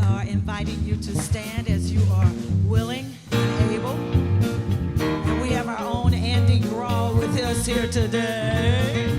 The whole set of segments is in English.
are inviting you to stand as you are willing and able. And we have our own Andy Grawl with us here today.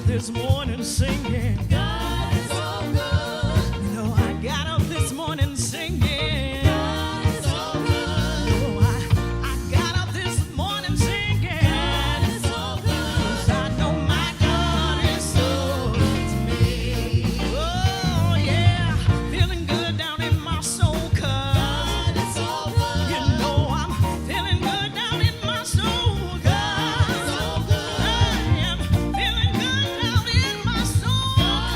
This morning singing, God is so good. You know, I got up this morning singing, God is so good. You know, I got up this morning singing, God is so good. 'Cause I know my God is so good to me. Oh yeah, feeling good down in my soul, 'cause God is so good. You know I'm feeling good down in my soul, God is so good. I am feeling good down in my soul.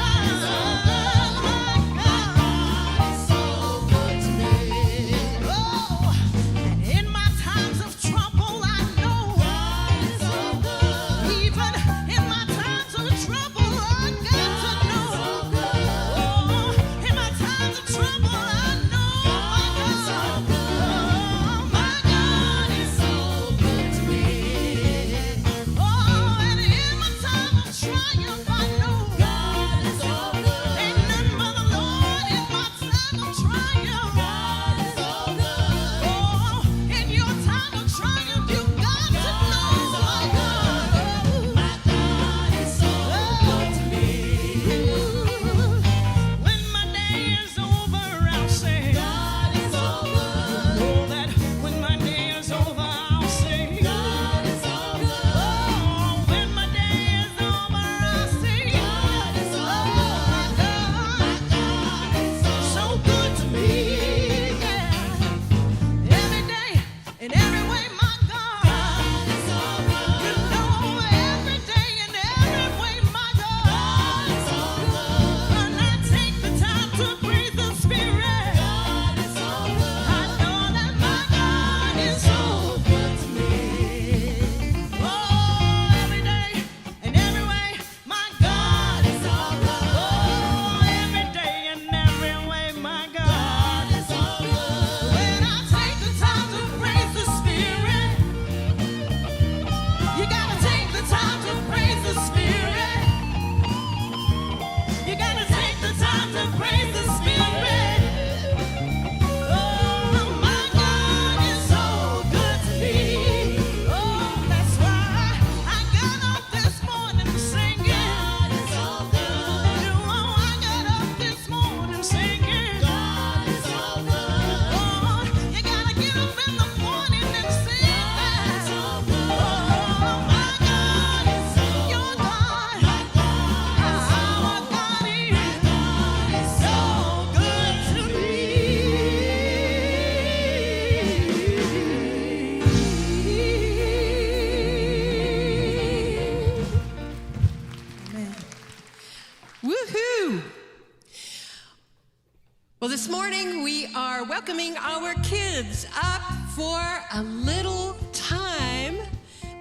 this morning we are welcoming our kids up for a little time.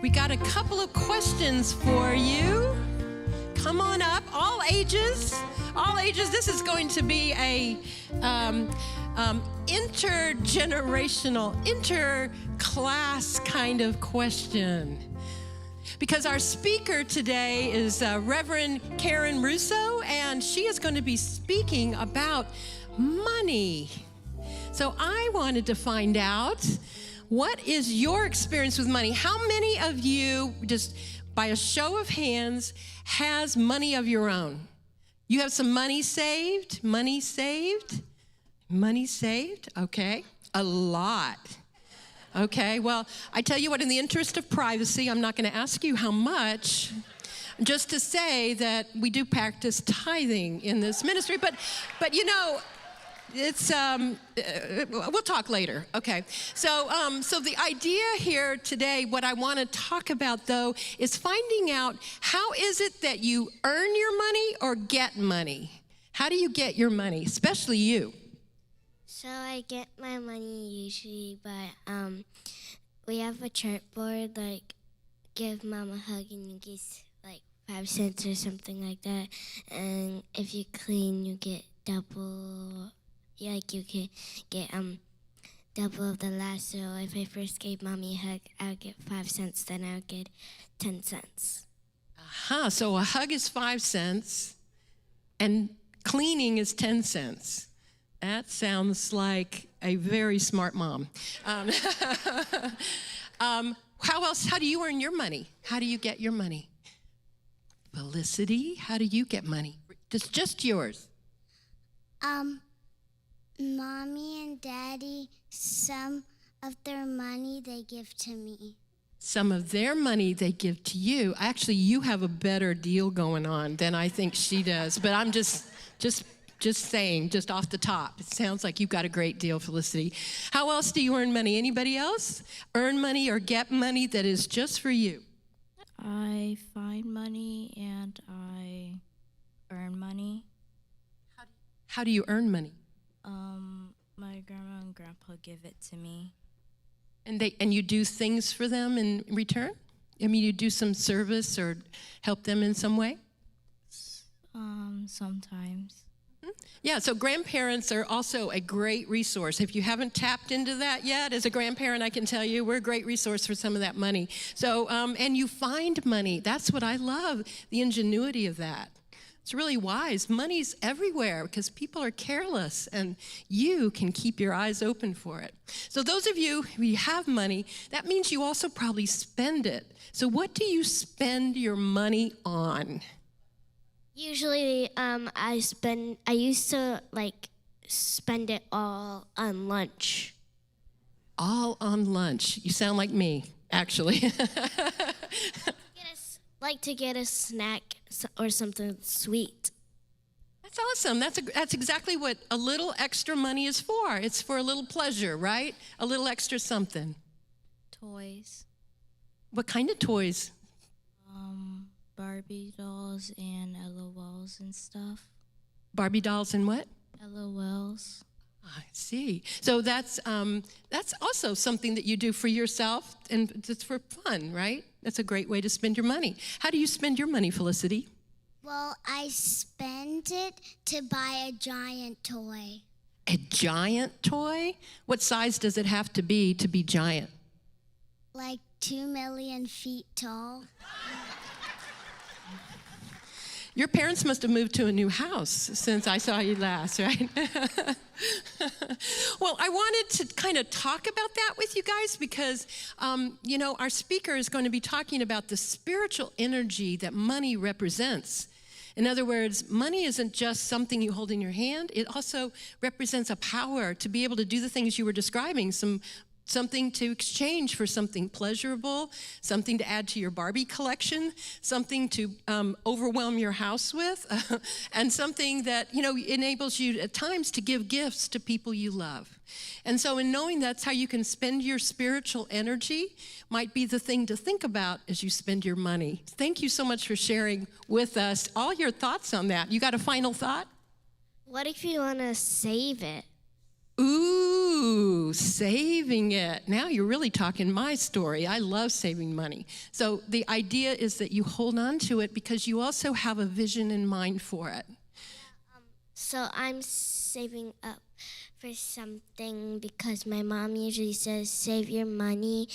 We got a couple of questions for you. Come on up, all ages. All ages. This is going to be a intergenerational, interclass kind of question. Because our speaker today is Reverend Karen Russo, and she is going to be speaking about money. So I wanted to find out, what is your experience with money? How many of you, just by a show of hands, has money of your own? You have some money saved? Money saved? Money saved? Okay. A lot. Okay, well, I tell you what, in the interest of privacy, I'm not going to ask you how much, just to say that we do practice tithing in this ministry, but you know, it's, we'll talk later, okay? So the idea here today, what I want to talk about, though, is finding out how is it that you earn your money or get money? How do you get your money, especially you? So I get my money usually, but we have a chart board, like give mom a hug and you get like 5 cents or something like that. And if you clean, you get double. Like you can get double of the last. So if I first gave mommy a hug, I'll get 5 cents. Then I'll get 10 cents. So a hug is 5 cents, and cleaning is 10 cents. That sounds like a very smart mom. How do you earn your money? How do you get your money? Felicity, how do you get money? Just yours. Mommy and Daddy, some of their money they give to me. Some of their money they give to you. Actually, you have a better deal going on than I think she does. But I'm just saying, just off the top, it sounds like you've got a great deal, Felicity. How else do you earn money? Anybody else earn money or get money that is just for you? I find money and I earn money. How do you earn money? My grandma and grandpa give it to me. And you do things for them in return? I mean, you do some service or help them in some way? Sometimes. Yeah, so grandparents are also a great resource. If you haven't tapped into that yet, as a grandparent, I can tell you we're a great resource for some of that money. So, and you find money. That's what I love, the ingenuity of that. It's really wise. Money's everywhere because people are careless, and you can keep your eyes open for it. So those of you who have money, that means you also probably spend it. So what do you spend your money on? Usually, I used to like spend it all on lunch. All on lunch. You sound like me, actually. Like to get a snack or something sweet. That's awesome. That's exactly what a little extra money is for. It's for a little pleasure, right? A little extra something. Toys. What kind of toys? Barbie dolls and LOLs and stuff. Barbie dolls and what? LOLs. I see. So that's also something that you do for yourself, and it's for fun, right? That's a great way to spend your money. How do you spend your money, Felicity? Well, I spend it to buy a giant toy. A giant toy? What size does it have to be giant? Like 2 million feet tall. Your parents must have moved to a new house since I saw you last, right? Well, I wanted to kind of talk about that with you guys because, our speaker is going to be talking about the spiritual energy that money represents. In other words, money isn't just something you hold in your hand. It also represents a power to be able to do the things you were describing, something to exchange for something pleasurable, something to add to your Barbie collection, something to overwhelm your house with, and something that, enables you at times to give gifts to people you love. And so in knowing that's how you can spend your spiritual energy might be the thing to think about as you spend your money. Thank you so much for sharing with us all your thoughts on that. You got a final thought? What if you want to save it? Ooh, saving it. Now you're really talking my story. I love saving money. So the idea is that you hold on to it because you also have a vision in mind for it. So I'm saving up for something because my mom usually says save your money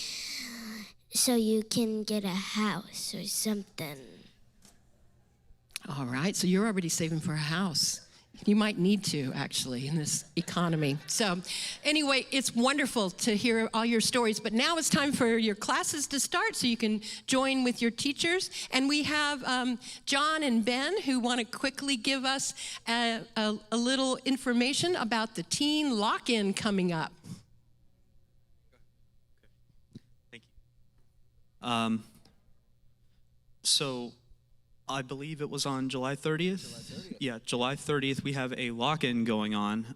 so you can get a house or something. All right, so you're already saving for a house. You might need to, actually, in this economy. So anyway, it's wonderful to hear all your stories, but now it's time for your classes to start so you can join with your teachers. And we have John and Ben who want to quickly give us a little information about the teen lock-in coming up. Thank you. So I believe it was on July 30th. Yeah, July 30th, we have a lock-in going on.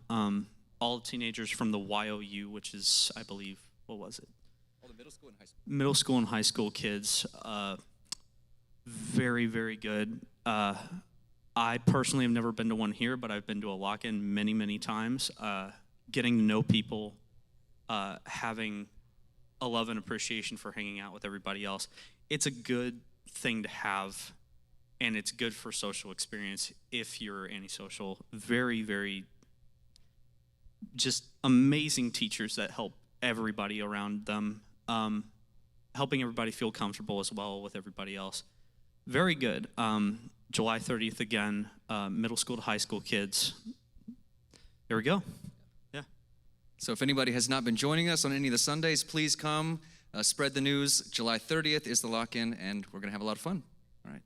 All teenagers from the YOU, which is, I believe, what was it? All the middle school and high school. Middle school and high school kids. Very, very good. I personally have never been to one here, but I've been to a lock-in many, many times. Getting to know people, having a love and appreciation for hanging out with everybody else. It's a good thing to have. And it's good for social experience if you're antisocial. Very, very just amazing teachers that help everybody around them, helping everybody feel comfortable as well with everybody else. Very good. July 30th again, middle school to high school kids. There we go. Yeah. So if anybody has not been joining us on any of the Sundays, please come, spread the news. July 30th is the lock-in, and we're going to have a lot of fun. All right.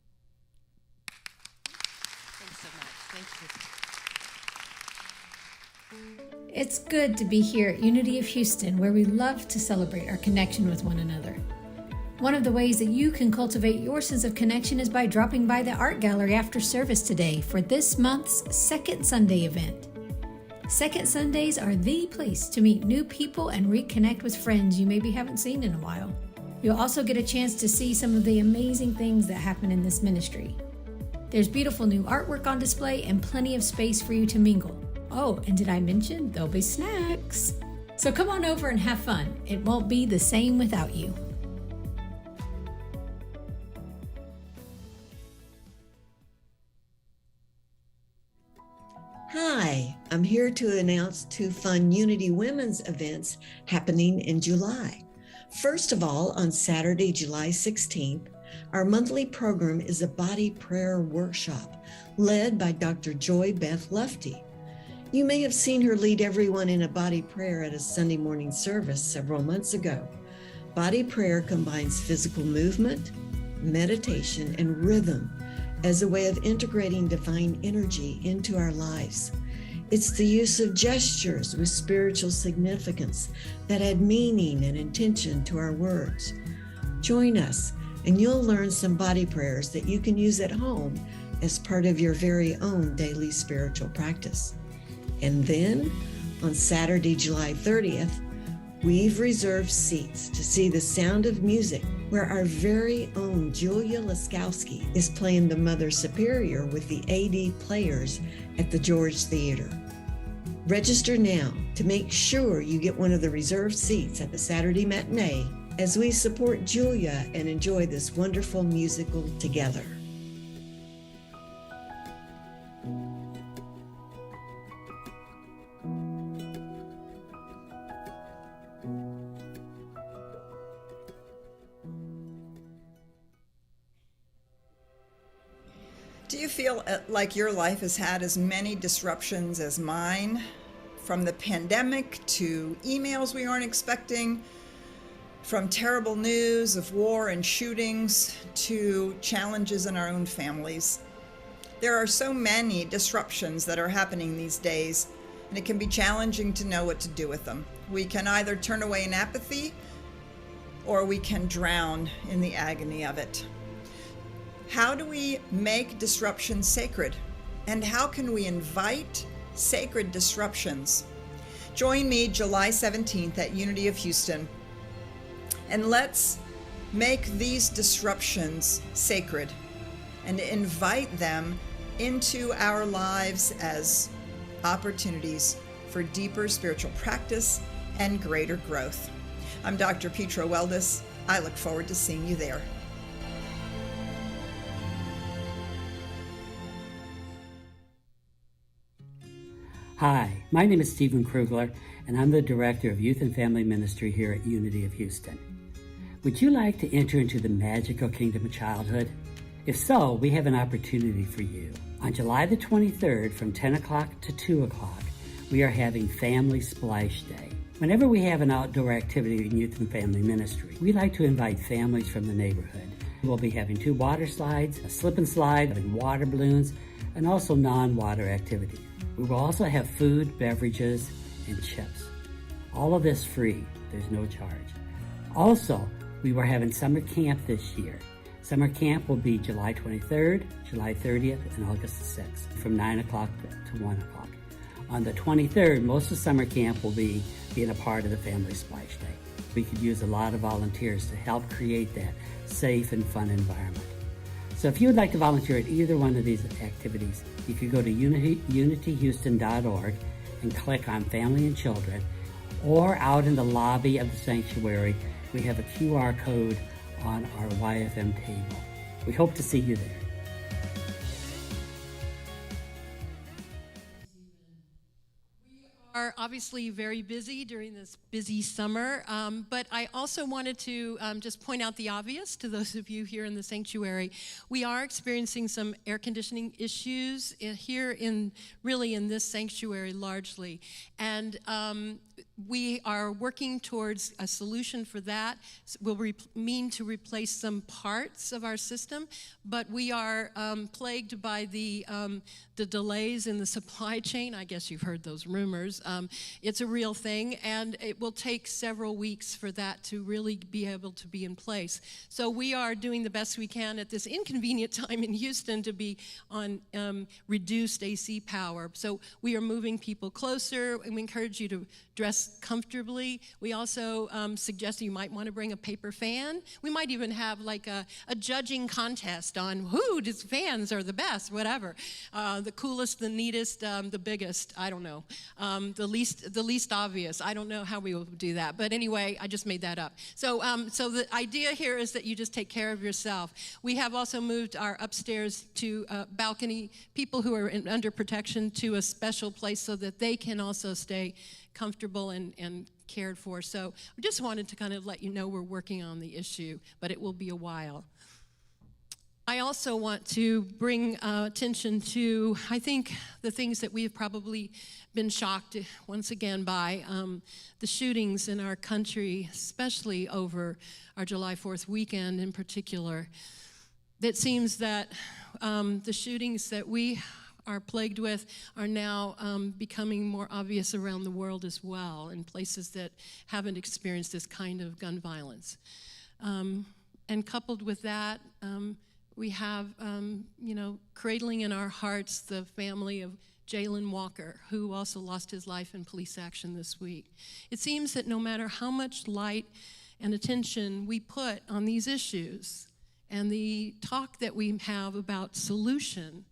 It's good to be here at Unity of Houston, where we love to celebrate our connection with one another. One of the ways that you can cultivate your sense of connection is by dropping by the art gallery after service today for this month's Second Sunday event. Second Sundays are the place to meet new people and reconnect with friends you maybe haven't seen in a while. You'll also get a chance to see some of the amazing things that happen in this ministry. There's beautiful new artwork on display and plenty of space for you to mingle. Oh, and did I mention there'll be snacks? So come on over and have fun. It won't be the same without you. Hi, I'm here to announce two fun Unity Women's events happening in July. First of all, on Saturday, July 16th, our monthly program is a body prayer workshop led by Dr. Joy Beth Lufty. You may have seen her lead everyone in a body prayer at a Sunday morning service several months ago. Body prayer combines physical movement, meditation, and rhythm as a way of integrating divine energy into our lives. It's the use of gestures with spiritual significance that add meaning and intention to our words. Join us, and you'll learn some body prayers that you can use at home as part of your very own daily spiritual practice. And then, on Saturday, July 30th, we've reserved seats to see The Sound of Music, where our very own Julia Laskowski is playing the Mother Superior with the AD players at the George Theater. Register now to make sure you get one of the reserved seats at the Saturday matinee as we support Julia and enjoy this wonderful musical together. Do you feel like your life has had as many disruptions as mine? From the pandemic to emails we aren't expecting, from terrible news of war and shootings to challenges in our own families. There are so many disruptions that are happening these days, and it can be challenging to know what to do with them. We can either turn away in apathy, or we can drown in the agony of it. How do we make disruption sacred? And how can we invite sacred disruptions? Join me July 17th at Unity of Houston, and let's make these disruptions sacred and invite them into our lives as opportunities for deeper spiritual practice and greater growth. I'm Dr. Petra Weldis. I look forward to seeing you there. Hi, my name is Stephen Krugler, and I'm the Director of Youth and Family Ministry here at Unity of Houston. Would you like to enter into the magical kingdom of childhood? If so, we have an opportunity for you. On July the 23rd from 10 o'clock to 2 o'clock, we are having Family Splash Day. Whenever we have an outdoor activity in Youth and Family Ministry, we like to invite families from the neighborhood. We'll be having 2 water slides, a slip and slide, and water balloons, and also non-water activities. We will also have food, beverages, and chips. All of this free. There's no charge. Also, we were having summer camp this year. Summer camp will be July 23rd, July 30th, and August 6th from 9 o'clock to 1 o'clock. On the 23rd, most of summer camp will be being a part of the Family Splash Day. We could use a lot of volunteers to help create that safe and fun environment. So if you would like to volunteer at either one of these activities, you could go to unityhouston.org and click on Family and Children, or out in the lobby of the sanctuary, we have a QR code on our YFM table. We hope to see you there. Are obviously very busy during this busy summer, but I also wanted to just point out the obvious to those of you here in the sanctuary. We are experiencing some air conditioning issues here in this sanctuary largely, and we are working towards a solution for that. We'll mean to replace some parts of our system, but we are plagued by the delays in the supply chain. I guess you've heard those rumors. It's a real thing, and it will take several weeks for that to really be able to be in place. So we are doing the best we can at this inconvenient time in Houston to be on reduced AC power. So we are moving people closer, and we encourage you to dress comfortably. We also suggest you might want to bring a paper fan. We might even have like a judging contest on whose fans are the best, whatever. The coolest, the neatest, the biggest, I don't know. The least obvious. I don't know how we will do that. But anyway, I just made that up. So the idea here is that you just take care of yourself. We have also moved our upstairs to balcony, people who are under protection, to a special place so that they can also stay comfortable and cared for. So we just wanted to kind of let you know we're working on the issue, but it will be a while. I also want to bring attention to, I think, the things that we have probably been shocked once again by, the shootings in our country, especially over our July 4th weekend in particular. It seems that the shootings that we are plagued with are now becoming more obvious around the world as well, in places that haven't experienced this kind of gun violence. And coupled with that, we have, cradling in our hearts the family of Jalen Walker, who also lost his life in police action this week. It seems that no matter how much light and attention we put on these issues and the talk that we have about solution,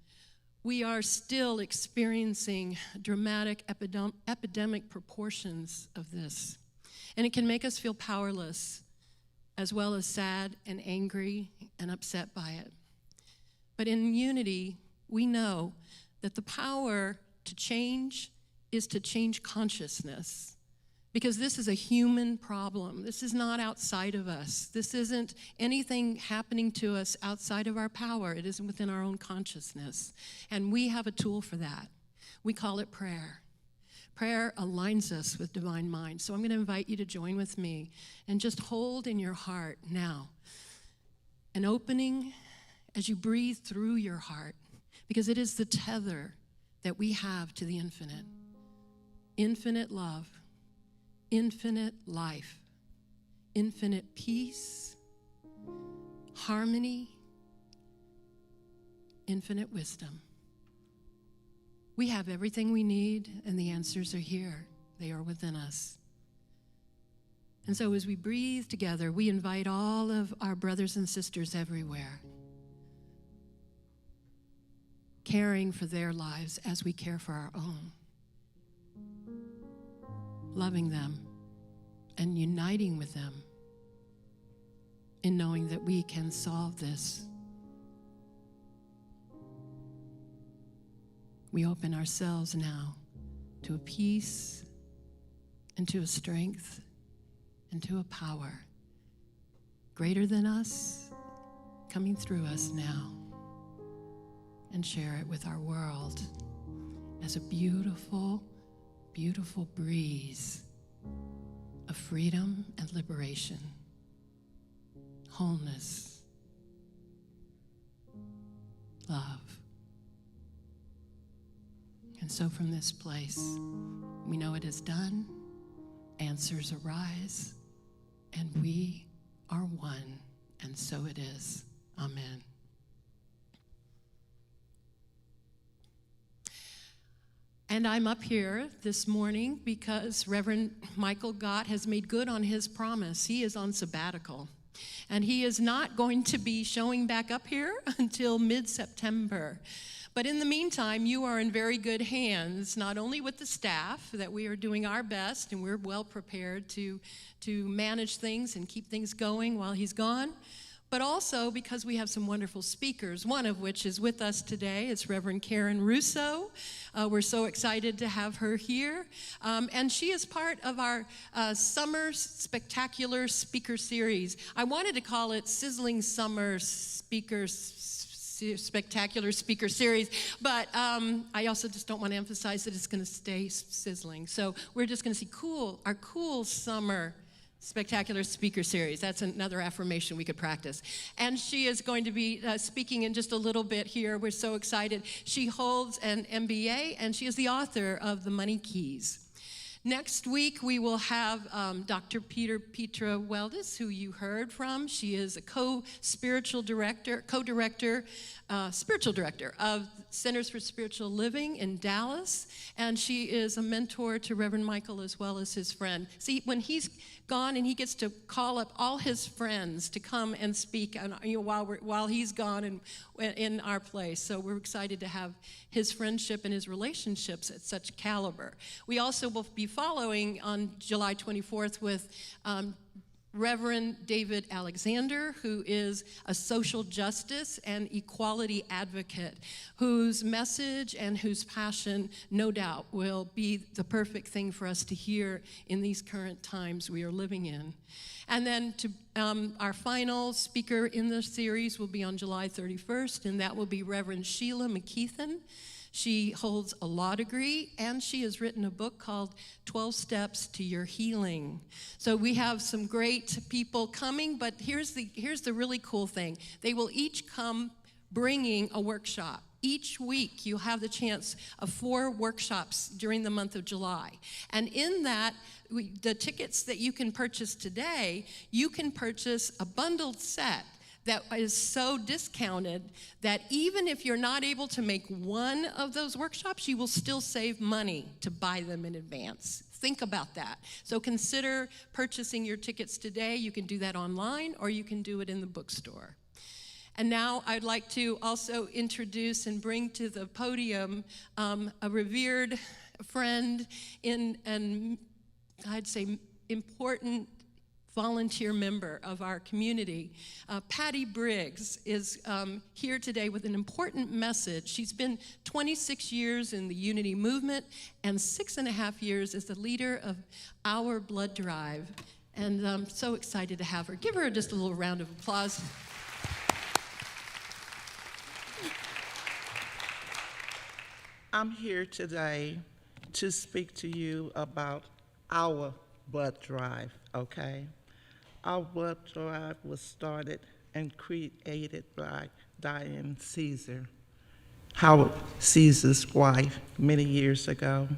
we are still experiencing dramatic epidemic proportions of this. And it can make us feel powerless, as well as sad and angry and upset by it. But in Unity, we know that the power to change is to change consciousness, because this is a human problem. This is not outside of us. This isn't anything happening to us outside of our power. It is within our own consciousness. And we have a tool for that. We call it prayer. Prayer aligns us with divine mind. So I'm going to invite you to join with me and just hold in your heart now an opening as you breathe through your heart, because it is the tether that we have to the infinite. Infinite love, infinite life, infinite peace, harmony, infinite wisdom. We have everything we need, and the answers are here. They are within us. And so as we breathe together, we invite all of our brothers and sisters everywhere, caring for their lives as we care for our own. loving them, and uniting with them in knowing that we can solve this. We open ourselves now to a peace and to a strength and to a power greater than us, coming through us now, and share it with our world as a beautiful, beautiful breeze of freedom and liberation, wholeness, love. And so from this place, we know it is done, answers arise, and we are one, and so it is. Amen. And I'm up here this morning because Reverend Michael Gott has made good on his promise. He is on sabbatical, and he is not going to be showing back up here until mid-September. But in the meantime, you are in very good hands, not only with the staff, that we are doing our best and we're well prepared to manage things and keep things going while he's gone, but also because we have some wonderful speakers, one of which is with us today. It's Reverend Karen Russo. We're so excited to have her here. And she is part of our Summer Spectacular Speaker Series. I wanted to call it Sizzling Summer Spectacular Speaker Series, but I also just don't want to emphasize that it's going to stay sizzling. So we're just going to see our cool summer Spectacular Speaker Series. That's another affirmation we could practice. And she is going to be speaking in just a little bit here. We're so excited. She holds an MBA, and she is the author of The Money Keys. Next week, we will have Dr. Petra Weldis, who you heard from. She is a spiritual director of Centers for Spiritual Living in Dallas, and she is a mentor to Reverend Michael as well as his friend. See, when he's gone and he gets to call up all his friends to come and speak while he's gone and in our place. So we're excited to have his friendship and his relationships at such caliber. We also will be following on July 24th with Reverend David Alexander, who is a social justice and equality advocate, whose message and whose passion, no doubt, will be the perfect thing for us to hear in these current times we are living in. And then our final speaker in the series will be on July 31st, and that will be Reverend Sheila McKeithen. She holds a law degree, and she has written a book called 12 Steps to Your Healing. So we have some great people coming, but here's the really cool thing. They will each come bringing a workshop. Each week, you'll have the chance of 4 workshops during the month of July. And in that, the tickets that you can purchase today, you can purchase a bundled set that is so discounted that even if you're not able to make one of those workshops, you will still save money to buy them in advance. Think about that. So consider purchasing your tickets today. You can do that online, or you can do it in the bookstore. And now I'd like to also introduce and bring to the podium a revered friend and I'd say important volunteer member of our community. Patty Briggs is here today with an important message. She's been 26 years in the Unity movement and 6.5 years as the leader of Our Blood Drive. And I'm so excited to have her. Give her just a little round of applause. I'm here today to speak to you about Our Blood Drive, okay? Our Blood Drive was started and created by Diane Caesar, Howard Caesar's wife, many years ago.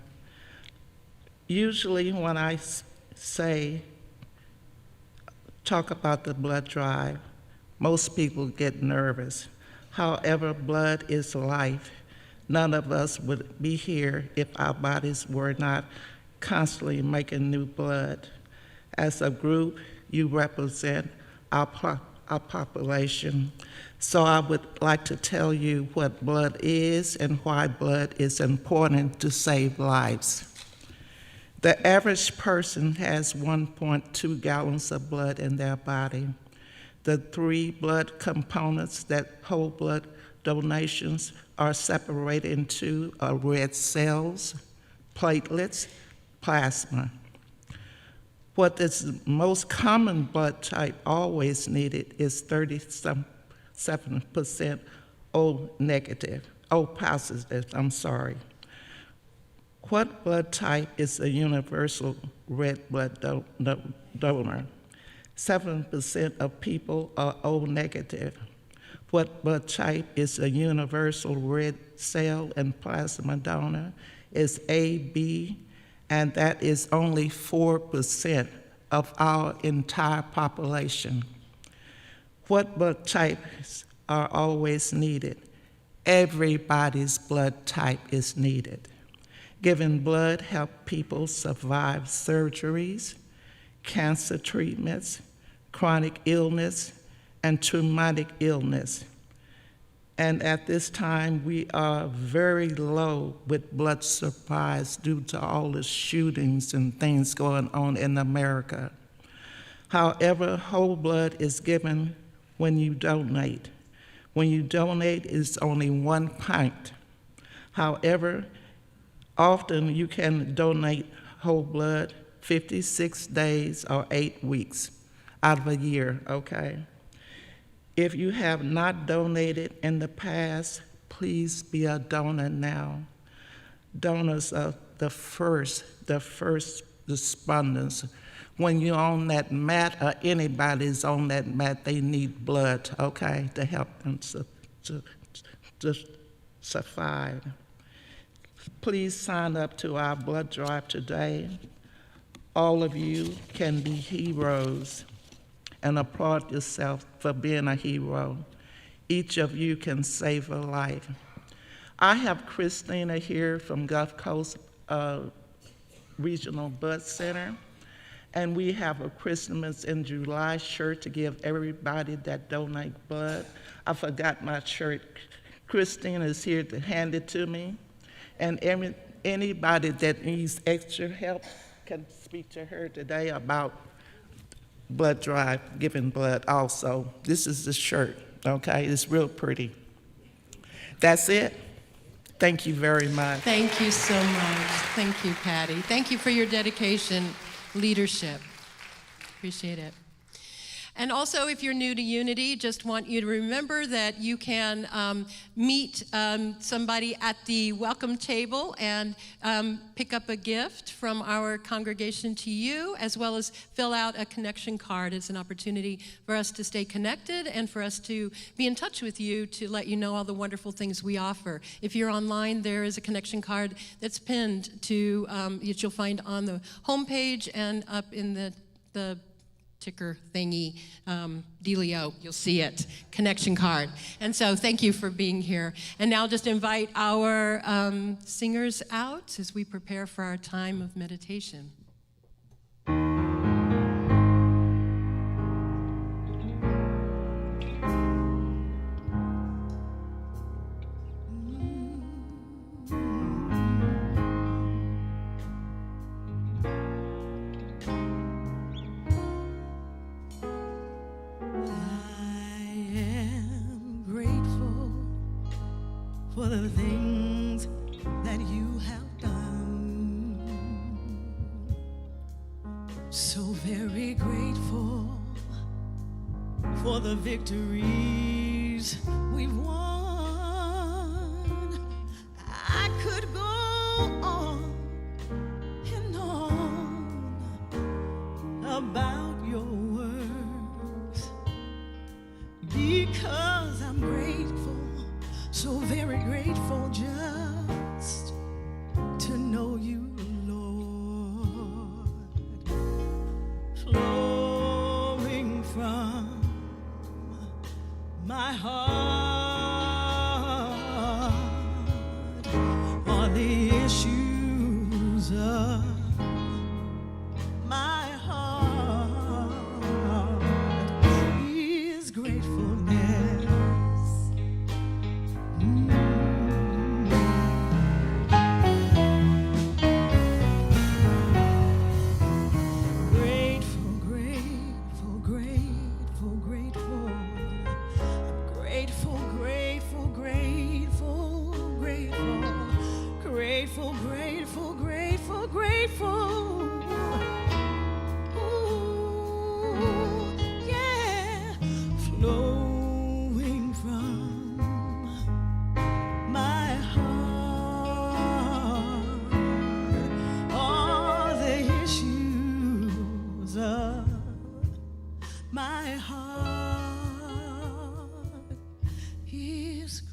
Usually when I talk about the blood drive, most people get nervous. However, blood is life. None of us would be here if our bodies were not constantly making new blood. As a group, you represent our population. So I would like to tell you what blood is and why blood is important to save lives. The average person has 1.2 gallons of blood in their body. The three blood components that whole blood donations are separated into are red cells, platelets, plasma. What is the most common blood type always needed is 37% O negative, O positive, I'm sorry. What blood type is a universal red blood donor? 7% of people are O negative. What blood type is a universal red cell and plasma donor? Is AB, and that is only 4% of our entire population. What blood types are always needed? Everybody's blood type is needed. Giving blood helps people survive surgeries, cancer treatments, chronic illness, and traumatic illness. And at this time, we are very low with blood supplies due to all the shootings and things going on in America. However, whole blood is given when you donate. When you donate, it's only 1 pint. However, often you can donate whole blood 56 days or 8 weeks out of a year, okay? If you have not donated in the past, please be a donor now. Donors are the first responders. When you're on that mat or anybody's on that mat, they need blood, okay, to help them to survive. Please sign up to our blood drive today. All of you can be heroes, and applaud yourself for being a hero. Each of you can save a life. I have Christina here from Gulf Coast Regional Blood Center, and we have a Christmas in July shirt to give everybody that donate blood. I forgot my shirt. Christina is here to hand it to me, and anybody that needs extra help can speak to her today about blood drive, giving blood also. This is the shirt, okay? It's real pretty. That's it. Thank you very much. Thank you so much. Thank you, Patty. Thank you for your dedication, leadership. Appreciate it. And also, if you're new to Unity, just want you to remember that you can meet somebody at the welcome table and pick up a gift from our congregation to you, as well as fill out a connection card. It's an opportunity for us to stay connected and for us to be in touch with you to let you know all the wonderful things we offer. If you're online, there is a connection card that's pinned to, that you'll find on the homepage and up in the ticker thingy, dealio, you'll see it, connection card. And so thank you for being here. And now just invite our singers out as we prepare for our time of meditation. For the things that you have done. So very grateful for the victories we've won. I could go on and on about your works because I'm grateful. So very grateful just to know you, Lord, flowing from my heart are the issues of my heart is gratefulness.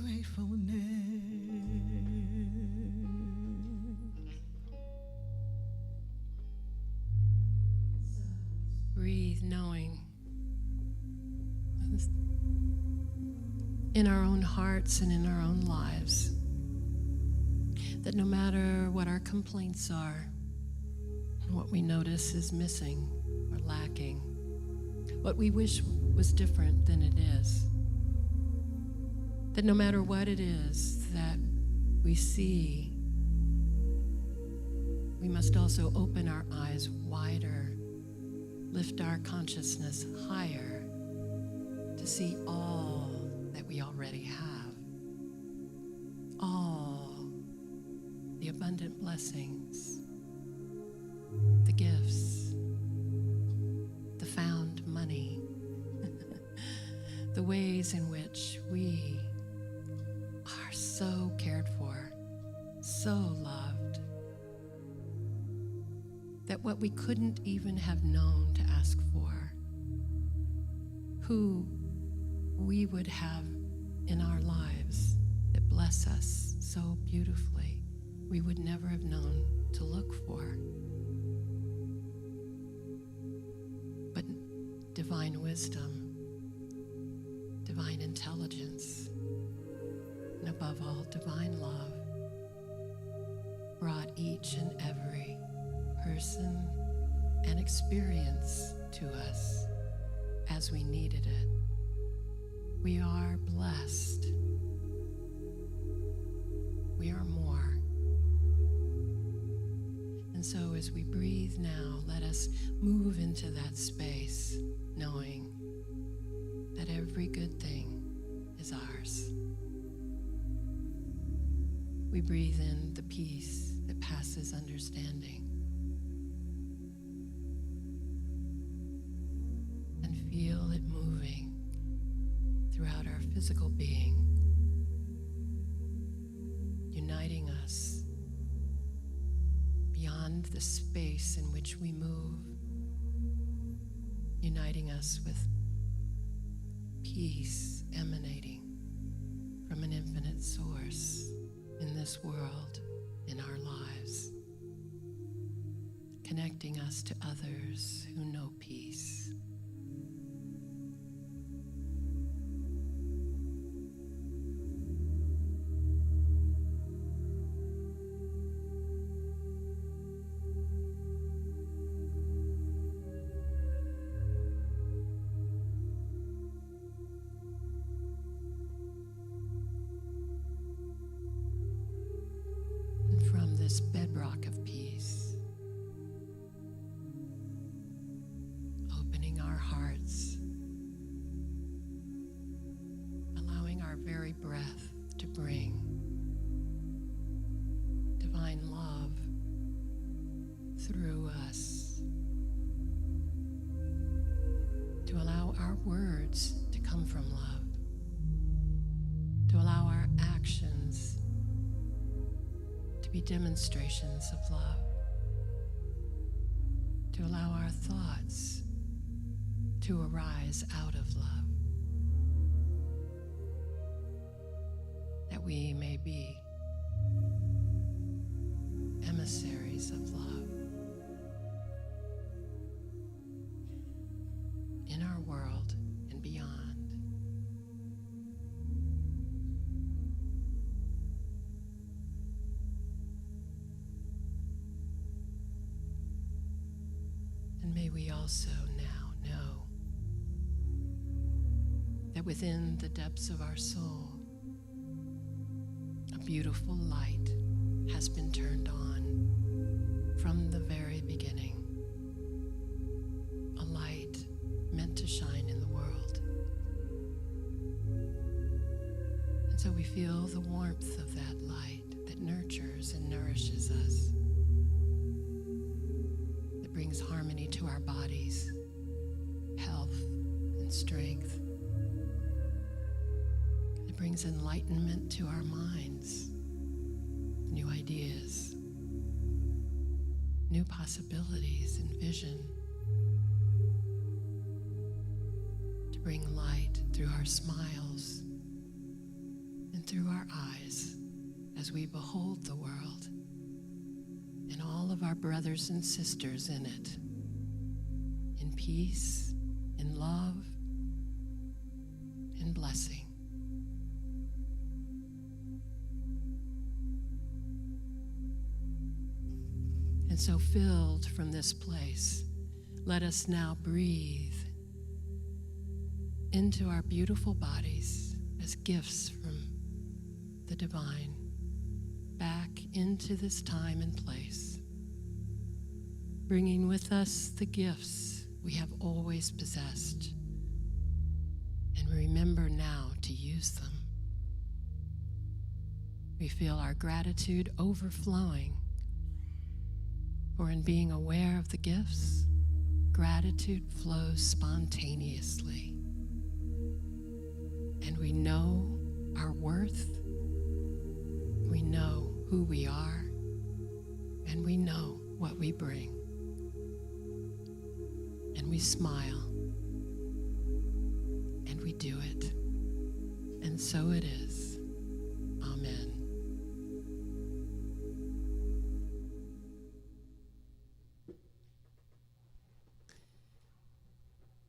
gratefulness. Breathe, knowing in our own hearts and in our own lives that no matter what our complaints are, what we notice is missing or lacking, what we wish was different than it is, that no matter what it is that we see, we must also open our eyes wider, lift our consciousness higher to see all that we already have, all the abundant blessings, the gifts, the found money, the ways in which we are so cared for, so loved, that what we couldn't even have known to ask for, who we would have in our lives that bless us so beautifully, we would never have known to look for. But divine wisdom, divine intelligence, and above all, divine love brought each and every person and experience to us as we needed it. We are blessed. We are more. And so as we breathe now, let us move into that space, knowing that every good thing is ours. We breathe in the peace that passes understanding, and feel it moving throughout our physical being, uniting us beyond the space in which we move, uniting us with peace emanating from an infinite source in this world, in our lives, connecting us to others who know peace. From this bedrock of peace, opening our hearts, allowing our very breath to bring divine love through us, to allow our words to come from love, to allow our actions be demonstrations of love, to allow our thoughts to arise out of love, that we may be emissaries of love in our world and beyond. And may we also now know that within the depths of our soul, a beautiful light has been turned on from the very beginning. A light meant to shine in the world. And so we feel the warmth of that light that nurtures and nourishes us, brings harmony to our bodies, health and strength. It brings enlightenment to our minds, new ideas, new possibilities and vision, to bring light through our smiles and through our eyes as we behold the world and all of our brothers and sisters in it, in peace, in love, in blessing. And so, filled from this place, let us now breathe into our beautiful bodies as gifts from the divine, back into this time and place, bringing with us the gifts we have always possessed. And remember now to use them. We feel our gratitude overflowing, for in being aware of the gifts, gratitude flows spontaneously. And we know our worth, we know who we are, and we know what we bring. And we smile, and we do it. And so it is. Amen.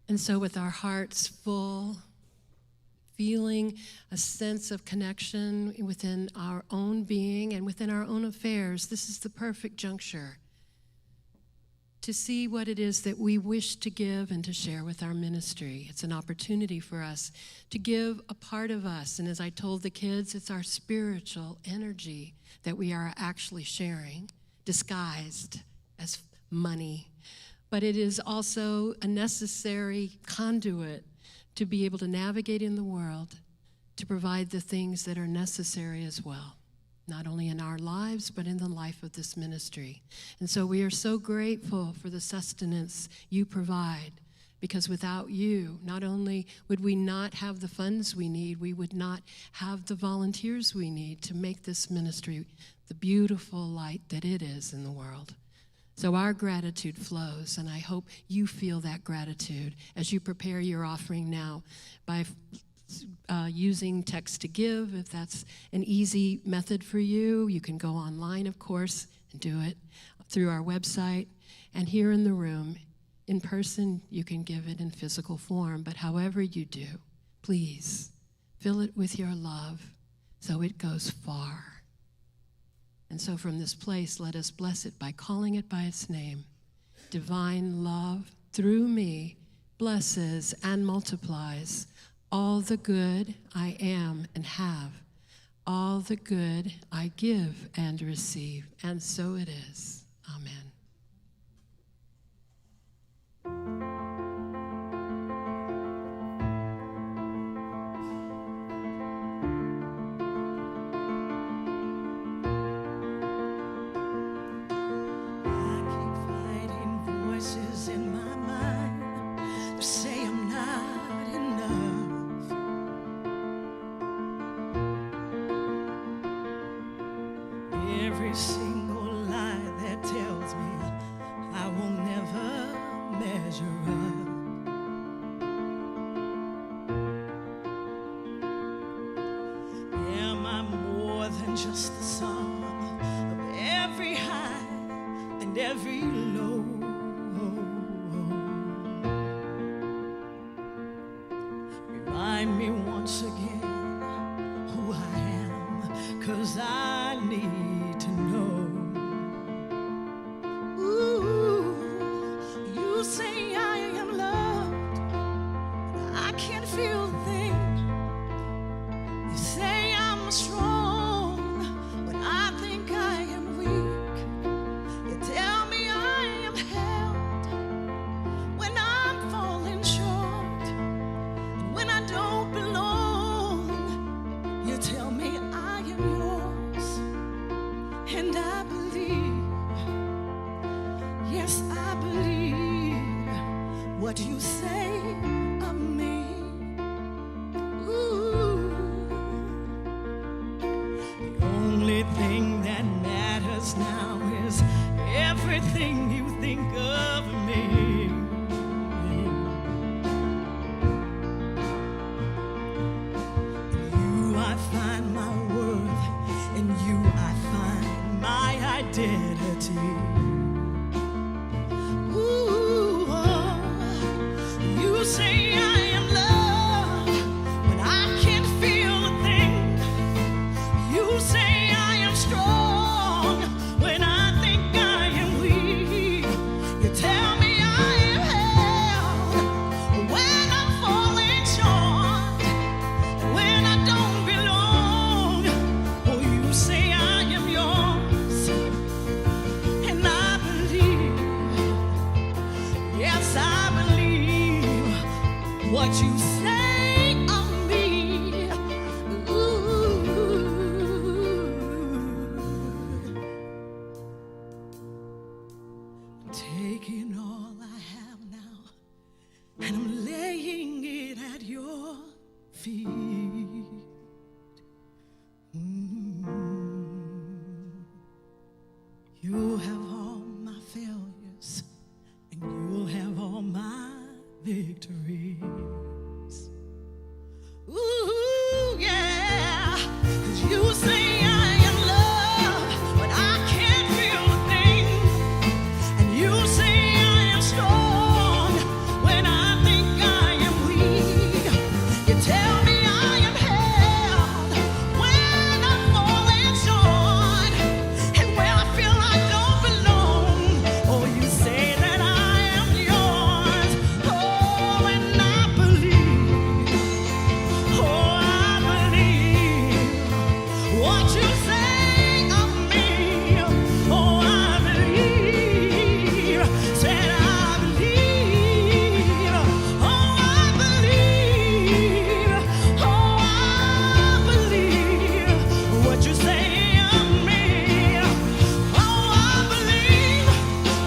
And so with our hearts full, feeling a sense of connection within our own being and within our own affairs, this is the perfect juncture to see what it is that we wish to give and to share with our ministry. It's an opportunity for us to give a part of us. And as I told the kids, it's our spiritual energy that we are actually sharing, disguised as money. But it is also a necessary conduit to be able to navigate in the world, to provide the things that are necessary as well, not only in our lives, but in the life of this ministry. And so we are so grateful for the sustenance you provide, because without you, not only would we not have the funds we need, we would not have the volunteers we need to make this ministry the beautiful light that it is in the world. So our gratitude flows, and I hope you feel that gratitude as you prepare your offering now by using text to give. If that's an easy method for you, you can go online, of course, and do it through our website. And here in the room, in person, you can give it in physical form. But however you do, please fill it with your love so it goes far. And so from this place, let us bless it by calling it by its name. Divine love, through me, blesses and multiplies all the good I am and have, all the good I give and receive. And so it is. Amen. Voices in my mind that say I'm not enough. Every single lie that tells me I will never measure up. Am I more than just the sum of every high and every low? Remind me once again who I am, 'cause I need to know. Ooh, you say I am loved, but I can't feel a thing. You say I'm strong, but I think I am weak. You tell me I am held when I'm falling short. When I don't belong, you tell me I am yours. identity. Ooh, you say I am love when I can't feel a thing. You say I am strong when I think I am weak. You tell me I am held when I'm falling short, when I don't belong. Oh, you say I am yours, and I believe, yes, I believe what you say of me. Ooh. Taking all I have now, and I'm laying it at your feet. You'll have all my failures, and you'll have all my victories. Ooh, yeah, 'cause you say I am love when I can't feel a thing, and you say I am strong when I think I am weak. You tell me I am held when I'm falling short, and where I feel I don't belong. Oh, you say that I am yours. Oh, and I believe. Oh, I believe what you say of me. Oh, I believe. Said I believe. Oh, I believe. Oh, I believe what you say of me. Oh, I believe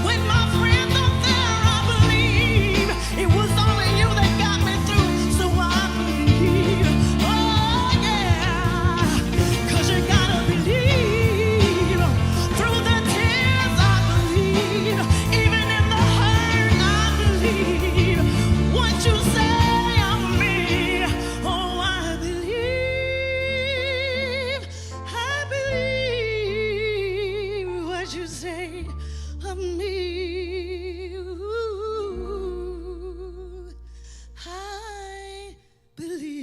when my friends are there. I believe it was only you that got me through. So I believe. Oh, yeah. 'Cause you gotta believe. Through the tears, I believe. Even in the hurt, I believe what you say of me. Oh, I believe. I believe what you say of me. Ooh, I believe.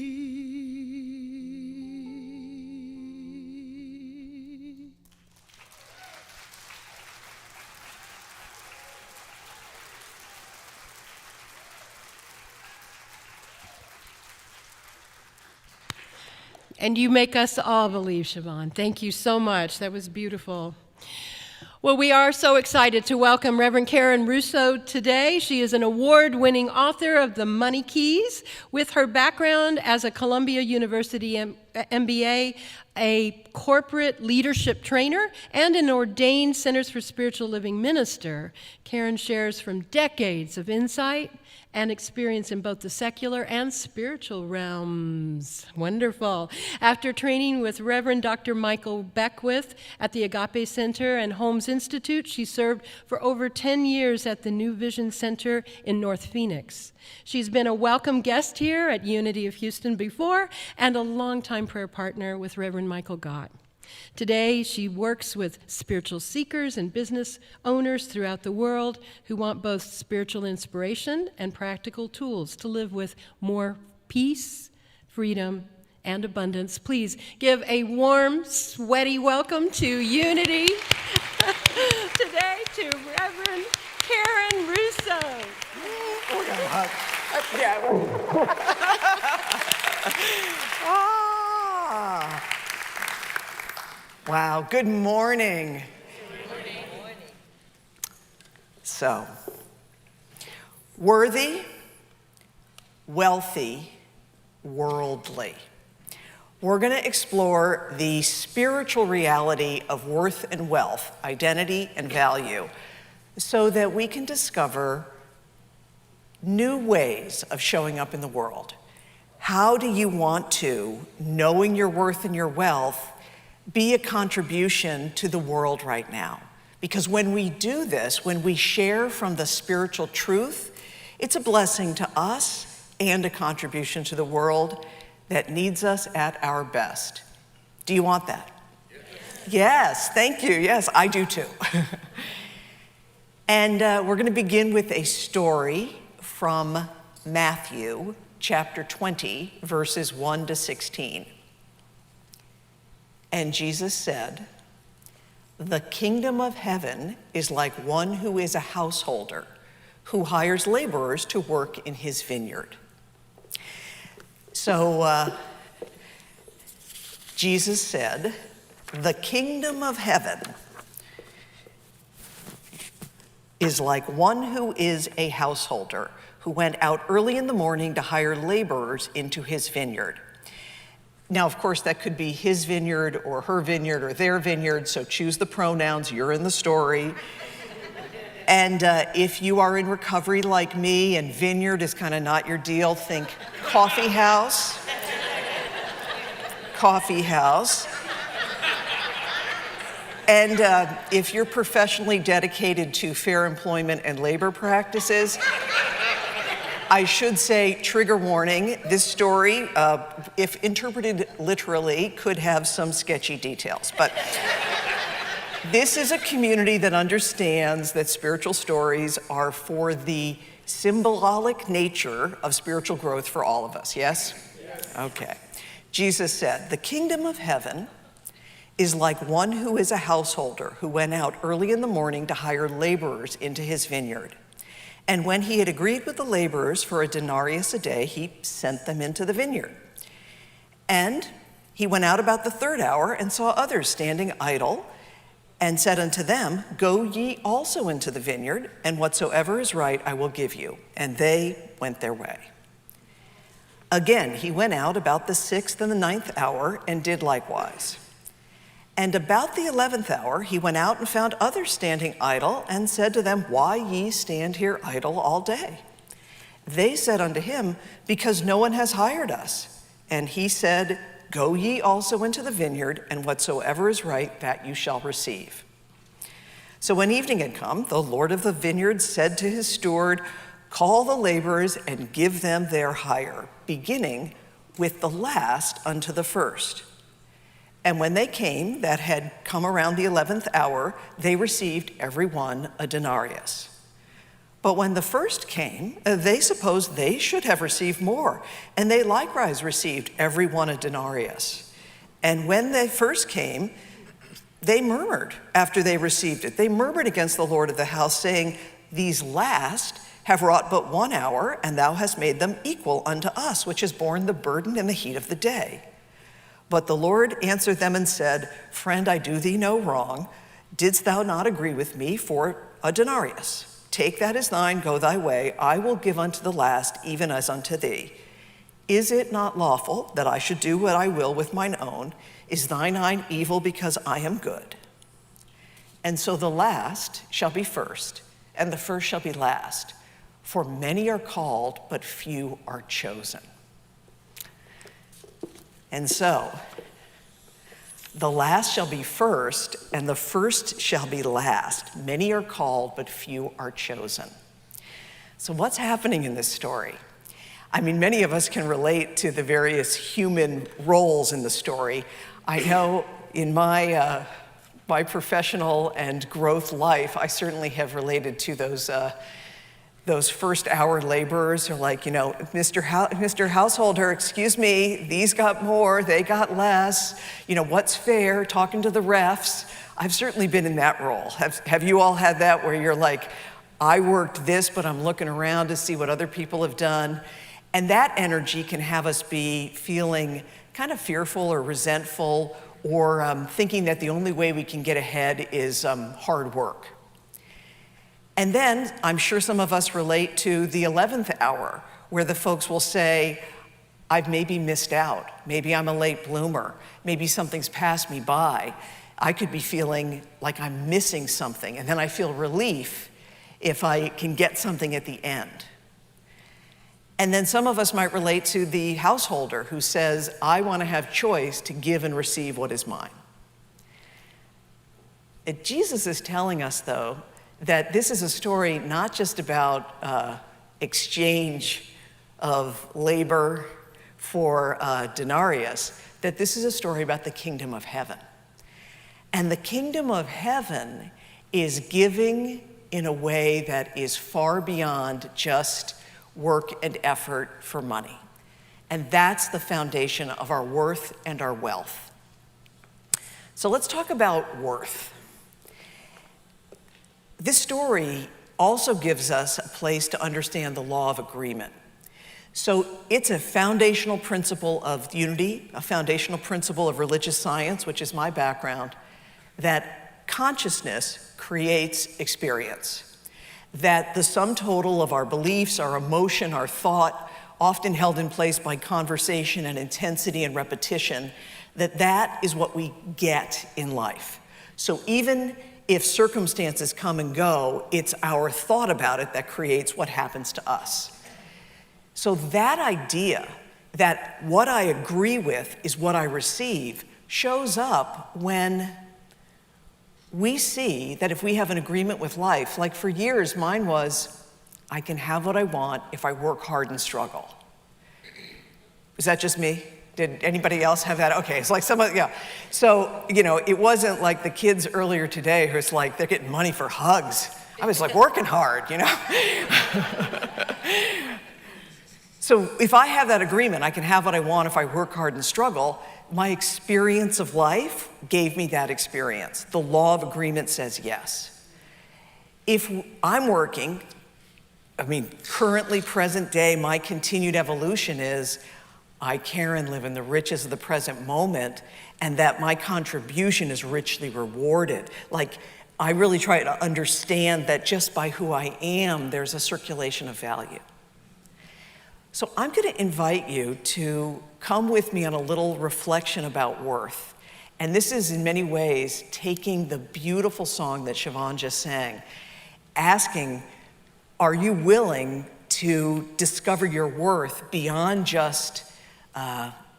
And you make us all believe, Siobhan. Thank you so much. That was beautiful. Well, we are so excited to welcome Reverend Karen Russo today. She is an award-winning author of The Money Keys. With her background as a Columbia University MBA, a corporate leadership trainer, and an ordained Centers for Spiritual Living minister, Karen shares from decades of insight and experience in both the secular and spiritual realms. Wonderful. After training with Reverend Dr. Michael Beckwith at the Agape Center and Holmes Institute, she served for over 10 years at the New Vision Center in North Phoenix. She's been a welcome guest here at Unity of Houston before and a longtime prayer partner with Reverend Michael Gott. Today, she works with spiritual seekers and business owners throughout the world who want both spiritual inspiration and practical tools to live with more peace, freedom, and abundance. Please give a warm, sweaty welcome to Unity today to Reverend Karen Russo. We're gonna hug. Yeah. Wow, good morning. Good morning. So, worthy, wealthy, worldly. We're going to explore the spiritual reality of worth and wealth, identity and value, so that we can discover new ways of showing up in the world. How do you want to, knowing your worth and your wealth, be a contribution to the world right now? Because when we do this, when we share from the spiritual truth, it's a blessing to us and a contribution to the world that needs us at our best. Do you want that? Yes, thank you. Yes, I do too. And we're going to begin with a story from Matthew chapter 20, verses 1 to 16. And Jesus said, "The kingdom of heaven is like one who is a householder, who hires laborers to work in his vineyard." So Jesus said, "The kingdom of heaven is like one who is a householder, who went out early in the morning to hire laborers into his vineyard." Now, of course, that could be his vineyard or her vineyard or their vineyard, so choose the pronouns, you're in the story. And if you are in recovery like me and vineyard is kind of not your deal, think coffee house. Coffee house. And if you're professionally dedicated to fair employment and labor practices, I should say, trigger warning, this story, if interpreted literally, could have some sketchy details. But this is a community that understands that spiritual stories are for the symbolic nature of spiritual growth for all of us, yes? Okay. Jesus said, "The kingdom of heaven is like one who is a householder who went out early in the morning to hire laborers into his vineyard. And when he had agreed with the laborers for a denarius a day, he sent them into the vineyard. And he went out about the third hour and saw others standing idle, and said unto them, Go ye also into the vineyard, and whatsoever is right I will give you. And they went their way. Again, he went out about the 6th and the 9th hour, and did likewise. And about the 11th hour, he went out and found others standing idle, and said to them, Why ye stand here idle all day? They said unto him, Because no one has hired us. And he said, Go ye also into the vineyard, and whatsoever is right, that you shall receive. So when evening had come, the Lord of the vineyard said to his steward, Call the laborers and give them their hire, beginning with the last unto the first. And when they came, that had come around the 11th hour, they received every one a denarius. But when the first came, they supposed they should have received more, and they likewise received every one a denarius. And when they first came, they murmured after they received it. They murmured against the Lord of the house, saying, These last have wrought but 1 hour, and thou hast made them equal unto us, which has borne the burden and the heat of the day. But the Lord answered them and said, Friend, I do thee no wrong. Didst thou not agree with me for a denarius? Take that as thine, go thy way. I will give unto the last, even as unto thee. Is it not lawful that I should do what I will with mine own? Is thine eye evil because I am good? And so the last shall be first, and the first shall be last. For many are called, but few are chosen. And so, the last shall be first, and the first shall be last. Many are called, but few are chosen. So what's happening in this story? I mean, many of us can relate to the various human roles in the story. I know in my professional and growth life, I certainly have related to those first hour laborers who are like, Mr. Householder, excuse me, these got more, they got less, what's fair, talking to the refs. I've certainly been in that role. Have you all had that where you're like, I worked this, but I'm looking around to see what other people have done? And that energy can have us be feeling kind of fearful or resentful, or thinking that the only way we can get ahead is hard work. And then I'm sure some of us relate to the 11th hour, where the folks will say, I've maybe missed out. Maybe I'm a late bloomer. Maybe something's passed me by. I could be feeling like I'm missing something. And then I feel relief if I can get something at the end. And then some of us might relate to the householder who says, I want to have choice to give and receive what is mine. Jesus is telling us, though, that this is a story not just about exchange of labor for denarius, that this is a story about the kingdom of heaven. And the kingdom of heaven is giving in a way that is far beyond just work and effort for money. And that's the foundation of our worth and our wealth. So let's talk about worth. This story also gives us a place to understand the law of agreement. So it's a foundational principle of unity, a foundational principle of religious science, which is my background, that consciousness creates experience. That the sum total of our beliefs, our emotion, our thought, often held in place by conversation and intensity and repetition, that is what we get in life. So even if circumstances come and go, it's our thought about it that creates what happens to us. So that idea that what I agree with is what I receive shows up when we see that if we have an agreement with life, like for years mine was, I can have what I want if I work hard and struggle. Is that just me? Did anybody else have that? Okay, it's like yeah. So, it wasn't like the kids earlier today who's like, they're getting money for hugs. I was like working hard, So if I have that agreement, I can have what I want if I work hard and struggle, my experience of life gave me that experience. The law of agreement says yes. If I'm working, currently, present day, my continued evolution is I, Karen, live in the riches of the present moment, and that my contribution is richly rewarded. Like, I really try to understand that just by who I am, there's a circulation of value. So I'm going to invite you to come with me on a little reflection about worth. And this is in many ways taking the beautiful song that Siobhan just sang, asking, are you willing to discover your worth beyond just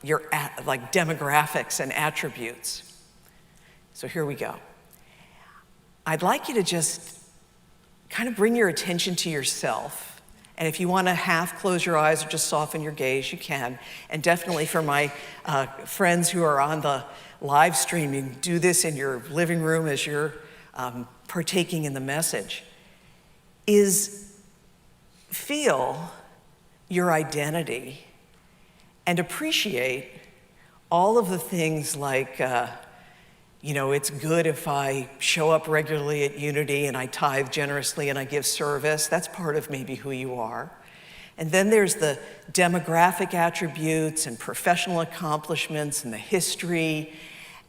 your demographics and attributes? So here we go. I'd like you to just kind of bring your attention to yourself. And if you want to half close your eyes or just soften your gaze, you can. And definitely for my friends who are on the live stream, you can do this in your living room as you're partaking in the message. Feel your identity and appreciate all of the things like, it's good if I show up regularly at Unity and I tithe generously and I give service. That's part of maybe who you are. And then there's the demographic attributes and professional accomplishments and the history,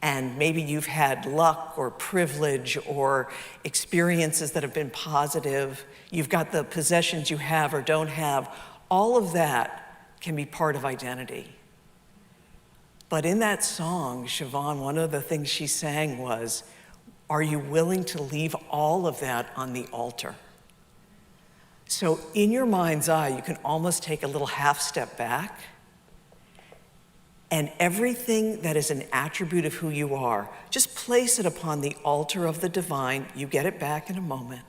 and maybe you've had luck or privilege or experiences that have been positive. You've got the possessions you have or don't have. All of that can be part of identity. But in that song, Siobhan, one of the things she sang was, are you willing to leave all of that on the altar? So in your mind's eye, you can almost take a little half step back, and everything that is an attribute of who you are, just place it upon the altar of the divine. You get it back in a moment.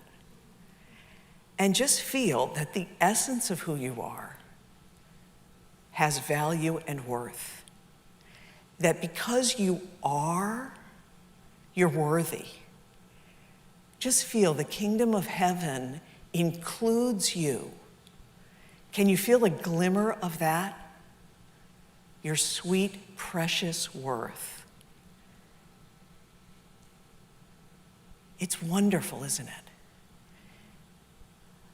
And just feel that the essence of who you are has value and worth. That because you are, you're worthy. Just feel the kingdom of heaven includes you. Can you feel a glimmer of that? Your sweet, precious worth. It's wonderful, isn't it?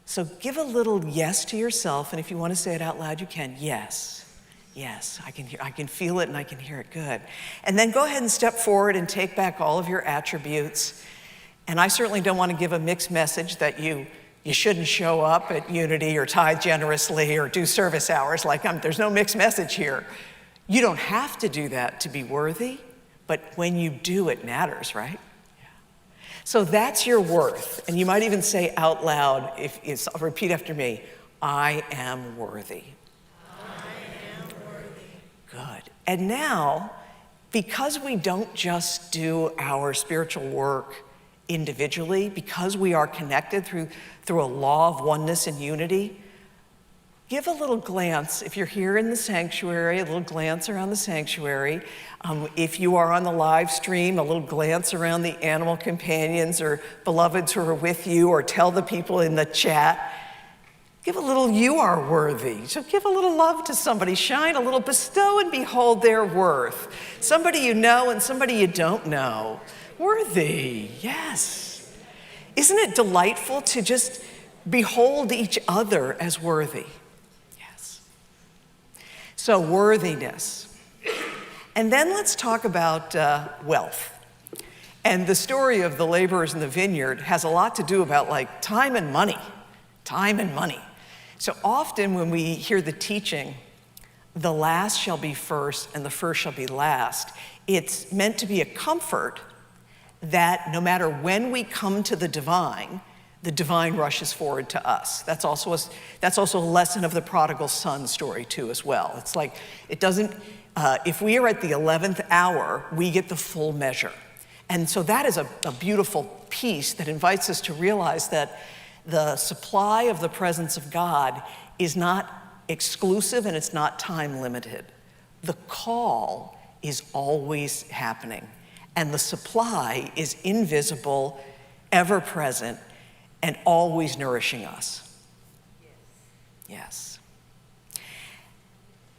So give a little yes to yourself, and if you want to say it out loud, you can. Yes. Yes, I can feel it and I can hear it. Good. And then go ahead and step forward and take back all of your attributes. And I certainly don't want to give a mixed message that you shouldn't show up at Unity or tithe generously or do service hours. There's no mixed message here. You don't have to do that to be worthy, but when you do, it matters, right? Yeah. So that's your worth. And you might even say out loud, repeat after me, I am worthy. Good. And now, because we don't just do our spiritual work individually, because we are connected through a law of oneness and unity, give a little glance, if you're here in the sanctuary, a little glance around the sanctuary. If you are on the live stream, a little glance around the animal companions or beloveds who are with you, or tell the people in the chat. Give a little, you are worthy. So give a little love to somebody. Shine a little, bestow and behold their worth. Somebody you know and somebody you don't know. Worthy, yes. Isn't it delightful to just behold each other as worthy? Yes. So worthiness. And then let's talk about wealth. And the story of the laborers in the vineyard has a lot to do about like time and money. Time and money. So often when we hear the teaching, the last shall be first and the first shall be last, it's meant to be a comfort that no matter when we come to the divine rushes forward to us. That's also a lesson of the prodigal son story too as well. It's like, it doesn't, if we are at the 11th hour, we get the full measure. And so that is a beautiful piece that invites us to realize that the supply of the presence of God is not exclusive and it's not time limited. The call is always happening, and the supply is invisible, ever present, and always nourishing us. Yes.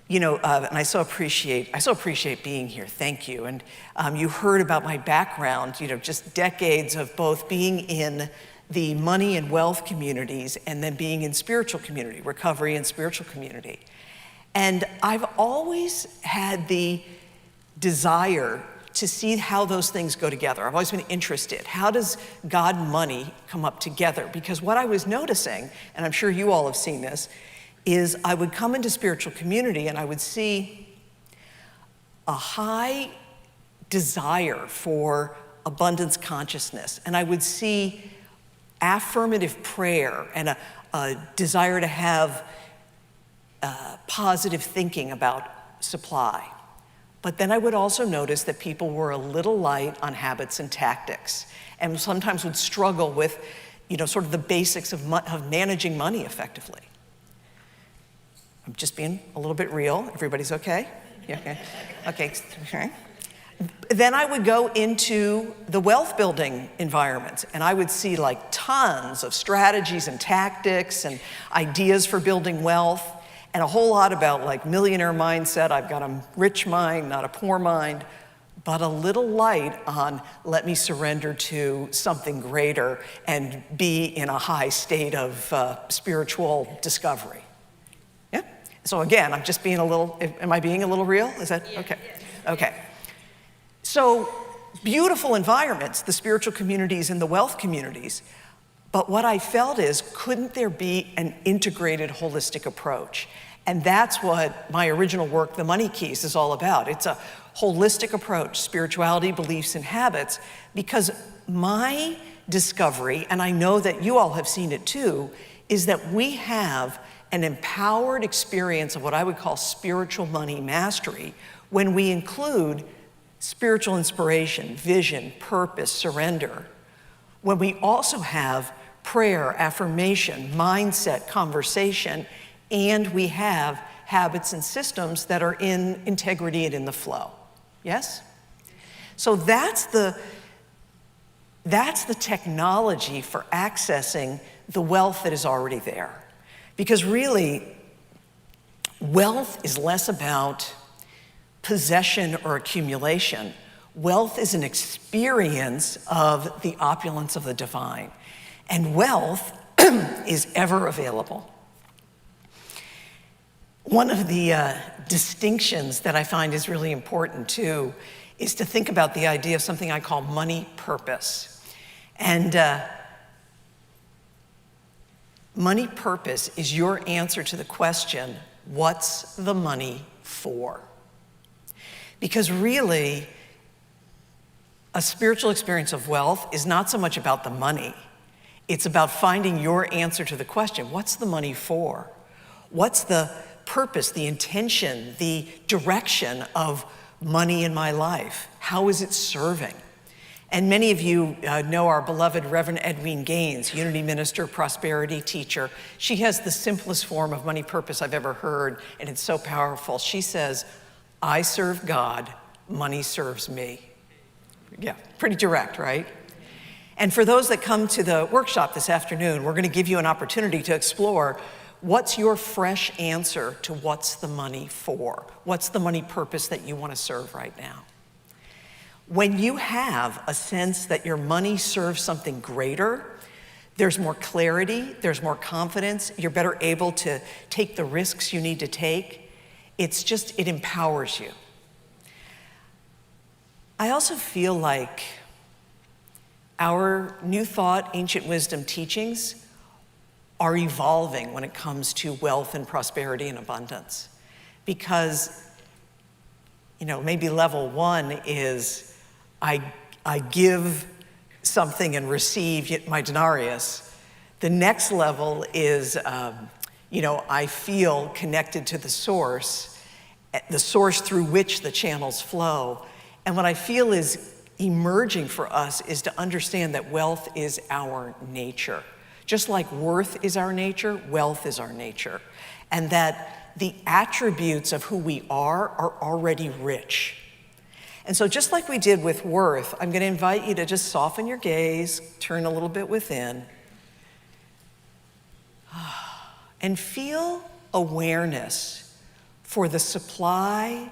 You know, and I so appreciate being here. Thank you. And you heard about my background, you know, just decades of both being in the money and wealth communities and then being in spiritual community, recovery and spiritual community. And I've always had the desire to see how those things go together. I've always been interested. How does God and money come up together? Because what I was noticing, and I'm sure you all have seen this, is I would come into spiritual community and I would see a high desire for abundance consciousness. And I would see affirmative prayer and a desire to have positive thinking about supply. But then I would also notice that people were a little light on habits and tactics, and sometimes would struggle with, you know, sort of the basics of managing money effectively. I'm just being a little bit real. Everybody's okay? Yeah, okay. Okay. Then I would go into the wealth building environments and I would see like tons of strategies and tactics and ideas for building wealth, and a whole lot about like millionaire mindset. I've got a rich mind, not a poor mind, but a little light on let me surrender to something greater and be in a high state of spiritual discovery. Yeah? So again, I'm just being a little, am I being a little real? Is that, okay. Okay. So beautiful environments, the spiritual communities and the wealth communities. But what I felt is, couldn't there be an integrated, holistic approach? And that's what my original work, The Money Keys, is all about. It's a holistic approach, spirituality, beliefs, and habits, because my discovery, and I know that you all have seen it too, is that we have an empowered experience of what I would call spiritual money mastery when we include spiritual inspiration, vision, purpose, surrender. When we also have prayer, affirmation, mindset, conversation, and we have habits and systems that are in integrity and in the flow. Yes? So that's the technology for accessing the wealth that is already there. Because really, wealth is less about possession or accumulation. Wealth is an experience of the opulence of the divine. And wealth is ever available. One of the distinctions that I find is really important too is to think about the idea of something I call money purpose. And money purpose is your answer to the question, what's the money for? Because really, a spiritual experience of wealth is not so much about the money. It's about finding your answer to the question, what's the money for? What's the purpose, the intention, the direction of money in my life? How is it serving? And many of you know our beloved Reverend Edwene Gaines, Unity Minister, Prosperity Teacher. She has the simplest form of money purpose I've ever heard, and it's so powerful. She says, I serve God, money serves me. Yeah, pretty direct, right? And for those that come to the workshop this afternoon, we're going to give you an opportunity to explore what's your fresh answer to what's the money for? What's the money purpose that you want to serve right now? When you have a sense that your money serves something greater, there's more clarity, there's more confidence, you're better able to take the risks you need to take. It empowers you. I also feel like our New Thought, Ancient Wisdom teachings are evolving when it comes to wealth and prosperity and abundance. Because, maybe level one is I give something and receive my denarius. The next level is, I feel connected to the source through which the channels flow. And what I feel is emerging for us is to understand that wealth is our nature. Just like worth is our nature, wealth is our nature. And that the attributes of who we are already rich. And so just like we did with worth, I'm going to invite you to just soften your gaze, turn a little bit within, and feel awareness for the supply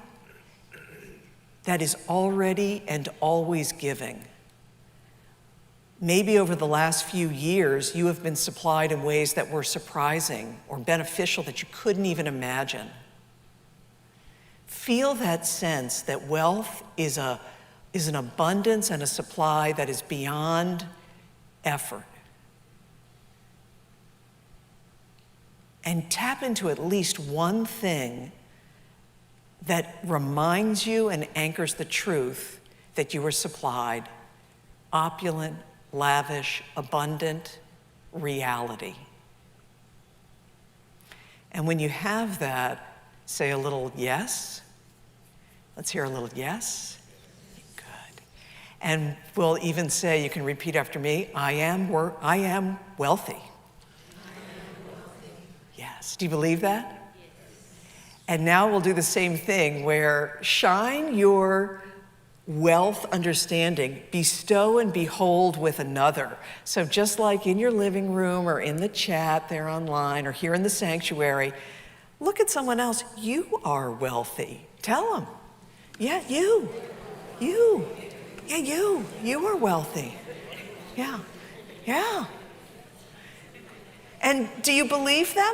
that is already and always giving. Maybe over the last few years, you have been supplied in ways that were surprising or beneficial that you couldn't even imagine. Feel that sense that wealth is an abundance and a supply that is beyond effort. And tap into at least one thing that reminds you and anchors the truth that you were supplied opulent, lavish, abundant reality. And when you have that, say a little yes. Let's hear a little yes. Good. And we'll even say, you can repeat after me, I am wealthy. Yes. Do you believe that? Yes. And now we'll do the same thing where shine your wealth understanding, bestow and behold with another. So just like in your living room or in the chat there online or here in the sanctuary, look at someone else. You are wealthy. Tell them. Yeah, you. Yeah, you are wealthy. Yeah. And do you believe them?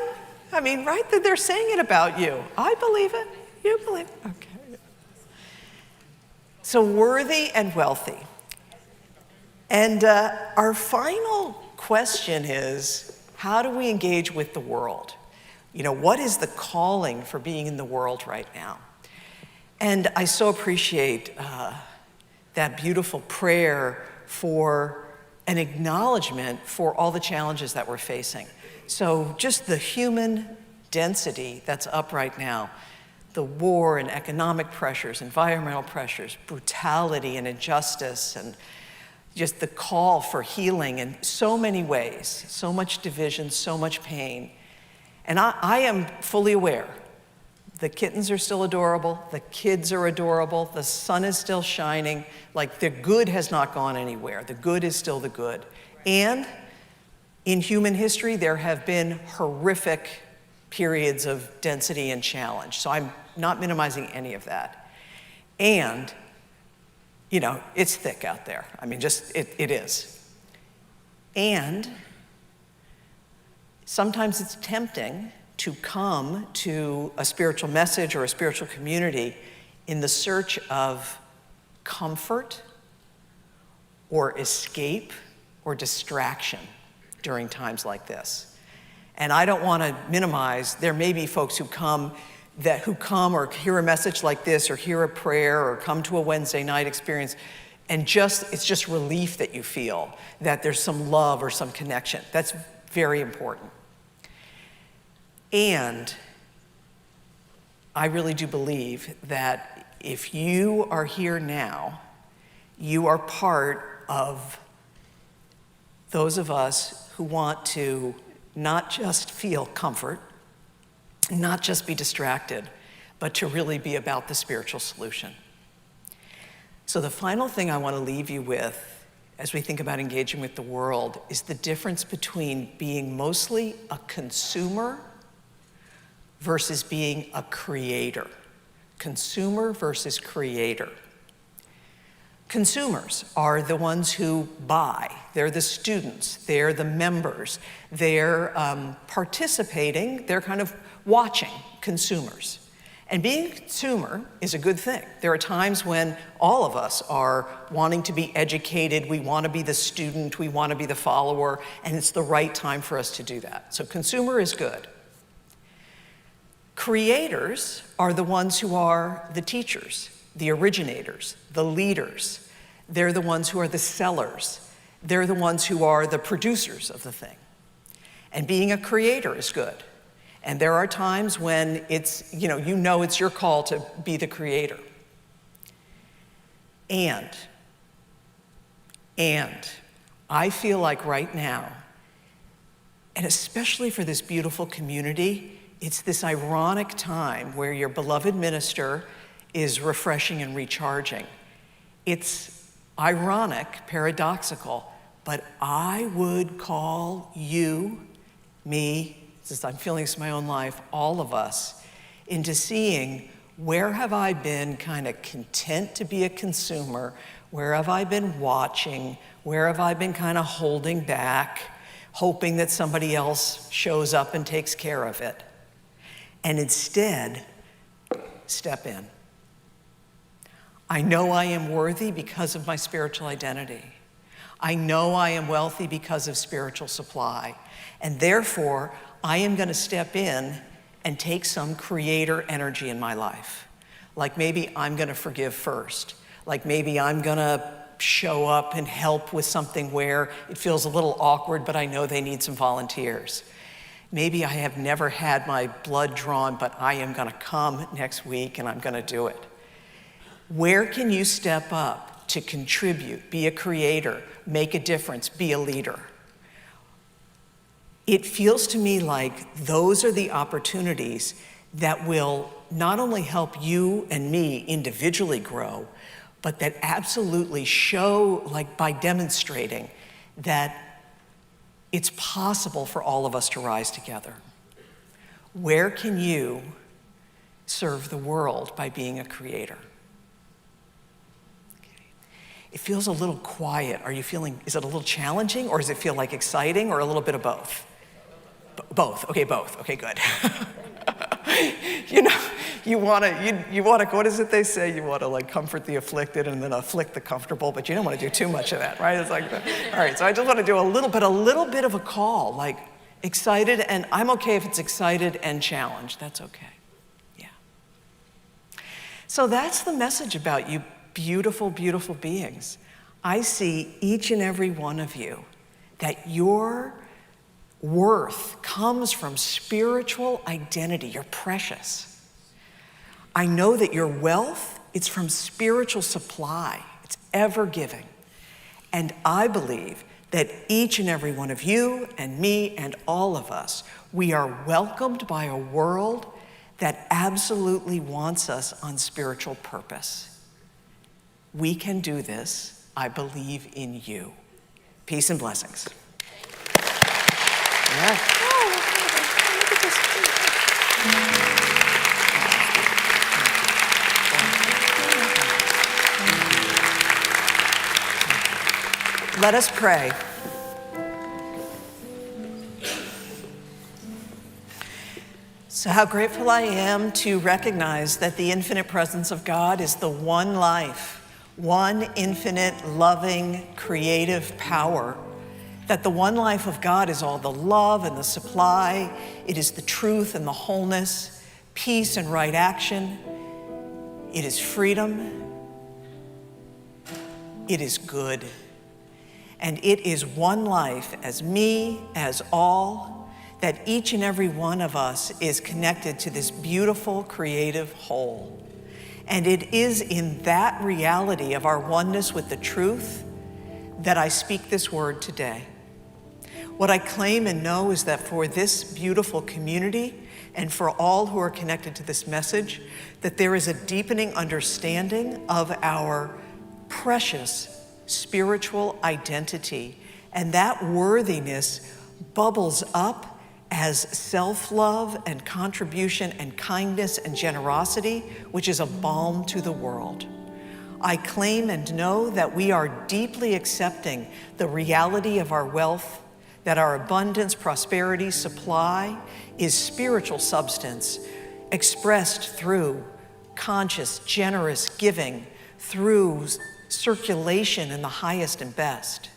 I mean, right? They're saying it about you. I believe it. You believe it. Okay. So worthy and wealthy. And our final question is, how do we engage with the world? What is the calling for being in the world right now? And I so appreciate that beautiful prayer for an acknowledgement for all the challenges that we're facing. So just the human density that's up right now, the war and economic pressures, environmental pressures, brutality and injustice, and just the call for healing in so many ways, so much division, so much pain. And I am fully aware. The kittens are still adorable. The kids are adorable. The sun is still shining. Like the good has not gone anywhere. The good is still the good. And in human history, there have been horrific periods of density and challenge. So I'm not minimizing any of that. And, it's thick out there. I mean, it is. And sometimes it's tempting to come to a spiritual message or a spiritual community in the search of comfort or escape or distraction during times like this. And I don't want to minimize, there may be folks who come or hear a message like this or hear a prayer or come to a Wednesday night experience and it's just relief that you feel that there's some love or some connection. That's very important. And I really do believe that if you are here now, you are part of those of us who want to not just feel comfort, not just be distracted, but to really be about the spiritual solution. So the final thing I want to leave you with as we think about engaging with the world is the difference between being mostly a consumer versus being a creator. Consumer versus creator. Consumers are the ones who buy. They're the students, they're the members, they're participating, they're kind of watching consumers. And being a consumer is a good thing. There are times when all of us are wanting to be educated, we want to be the student, we want to be the follower, and it's the right time for us to do that. So consumer is good. Creators are the ones who are the teachers, the originators, the leaders. They're the ones who are the sellers. They're the ones who are the producers of the thing. And being a creator is good. And there are times when it's, you know it's your call to be the creator. And I feel like right now, and especially for this beautiful community, it's this ironic time where your beloved minister is refreshing and recharging. It's ironic, paradoxical, but I would call you, me, since I'm feeling this in my own life, all of us, into seeing where have I been kind of content to be a consumer, where have I been watching, where have I been kind of holding back, hoping that somebody else shows up and takes care of it, and instead step in. I know I am worthy because of my spiritual identity. I know I am wealthy because of spiritual supply, and therefore I am going to step in and take some creator energy in my life. Like maybe I'm going to forgive first. Like maybe I'm going to show up and help with something where it feels a little awkward, but I know they need some volunteers. Maybe I have never had my blood drawn, but I am going to come next week and I'm going to do it. Where can you step up to contribute, be a creator, make a difference, be a leader? It feels to me like those are the opportunities that will not only help you and me individually grow, but that absolutely show, like by demonstrating, that it's possible for all of us to rise together. Where can you serve the world by being a creator? It feels a little quiet. Are you feeling, is it a little challenging, or does it feel like exciting, or a little bit of both? Both. Okay, both. Okay, good. You want to, what is it they say? You want to like comfort the afflicted and then afflict the comfortable, but you don't want to do too much of that, right? It's like, all right, so I just want to do a little bit of a call, like excited, and I'm okay if it's excited and challenged. That's okay. Yeah. So that's the message about you beautiful, beautiful beings. I see each and every one of you, that your worth comes from spiritual identity. You're precious. I know that your wealth, it's from spiritual supply. It's ever giving. And I believe that each and every one of you and me and all of us, we are welcomed by a world that absolutely wants us on spiritual purpose. We can do this. I believe in you. Peace and blessings. Yeah. Look at this. Let us pray. So how grateful I am to recognize that the infinite presence of God is the one life, one infinite, loving, creative power. That the one life of God is all the love and the supply. It is the truth and the wholeness, peace and right action. It is freedom. It is good. And it is one life as me, as all, that each and every one of us is connected to this beautiful, creative whole. And it is in that reality of our oneness with the truth that I speak this word today. What I claim and know is that for this beautiful community and for all who are connected to this message, that there is a deepening understanding of our precious spiritual identity, and that worthiness bubbles up as self-love and contribution and kindness and generosity, which is a balm to the world. I claim and know that we are deeply accepting the reality of our wealth, that our abundance, prosperity, supply is spiritual substance expressed through conscious, generous giving, through circulation in the highest and best.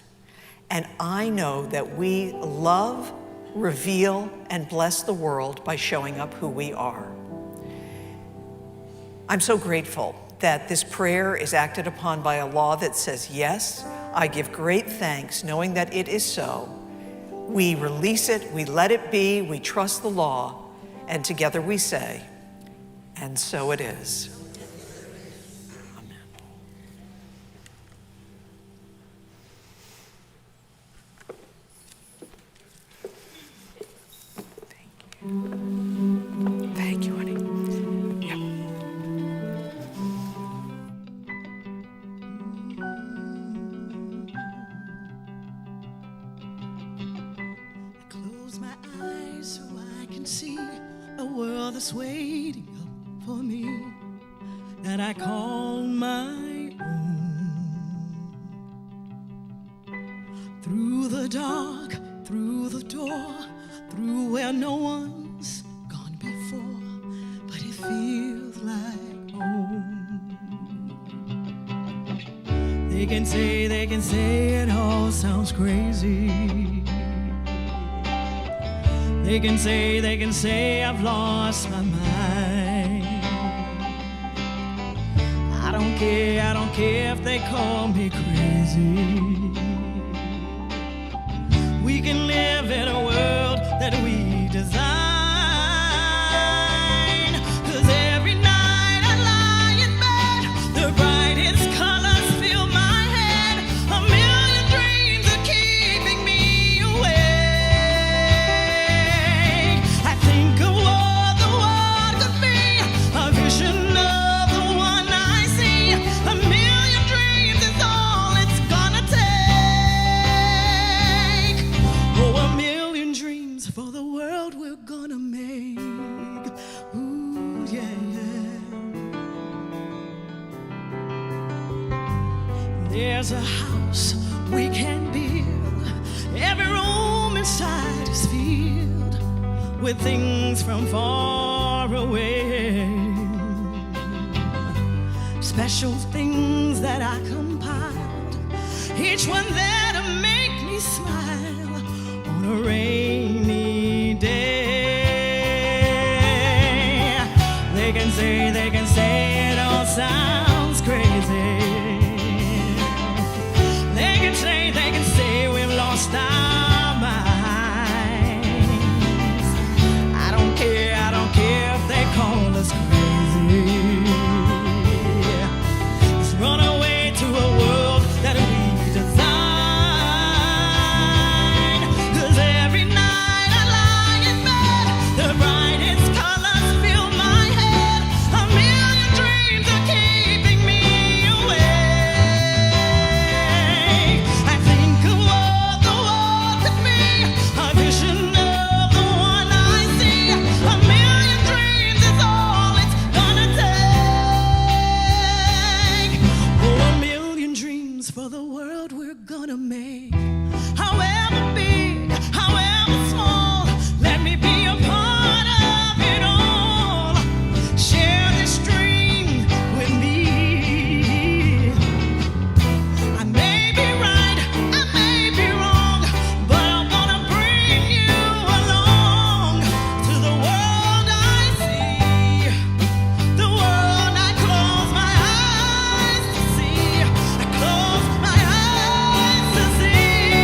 And I know that we love, reveal, and bless the world by showing up who we are. I'm so grateful that this prayer is acted upon by a law that says, yes, I give great thanks knowing that it is so. We release it, we let it be, we trust the law, and together we say, and so it is. Amen. Thank you, honey. Yep. Close my eyes so I can see a world that's waiting up for me, that I call my own. Through the dark, through the door, through where no one's gone before, but it feels like home. They can say it all sounds crazy. They can say I've lost my mind. I don't care if they call me crazy. We can live in a world that we design. 'Cause every night I lie in bed, the brightest colors fill my head. A million dreams are keeping me awake. I think of what the world could be, a vision of the one I see. A million dreams is all it's gonna take. Oh, a million dreams for the world we're gonna make. Ooh, yeah, yeah. There's a house we can build. Every room inside is filled with things from far away. Special things that I compiled, each one there to make me smile on a rainy day. They can say it all sounds crazy. They can say we've lost our minds. I don't care if they call us crazy. Let's run away to a world that we design. 'Cause every night I lie in bed, the brightest colors fill my head. A million dreams are keeping me awake. I think of what the world could be, a vision of the one I see. A million dreams is all it's gonna take. Oh, a million dreams for the world we're gonna make. However big, however small, let me be a part of it all. Share this dream with me. I may be right, I may be wrong, but I'm gonna bring you along to the world I see, the world I close my eyes to see. I close my eyes to see.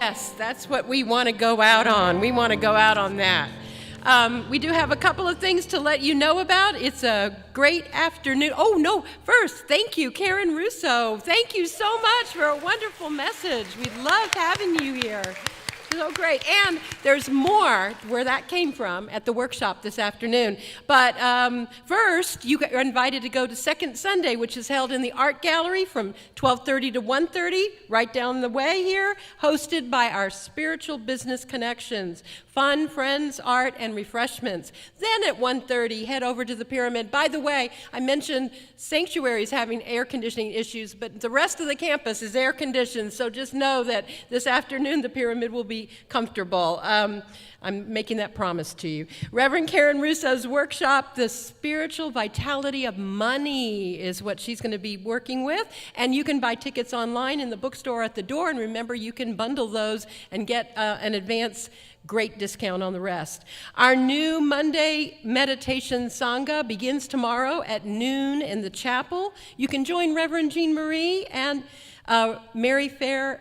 Yes, that's what we want to go out on. We want to go out on that. We do have a couple of things to let you know about. It's a great afternoon. Oh, no, first, thank you, Karen Russo. Thank you so much for a wonderful message. We loved having you here. So great. And there's more where that came from at the workshop this afternoon. But first, you are invited to go to Second Sunday, which is held in the Art Gallery from 12:30 to 1:30, right down the way here, hosted by our Spiritual Business Connections. Fun, friends, art, and refreshments. Then at 1:30, head over to the Pyramid. By the way, I mentioned sanctuaries having air conditioning issues, but the rest of the campus is air conditioned, so just know that this afternoon the Pyramid will be comfortable. I'm making that promise to you. Reverend Karen Russo's workshop, The Spiritual Vitality of Money, is what she's going to be working with. And you can buy tickets online in the bookstore at the door. And remember, you can bundle those and get an advance great discount on the rest. Our new Monday meditation Sangha begins tomorrow at noon in the chapel. You can join Reverend Jean Marie and Mary Fair,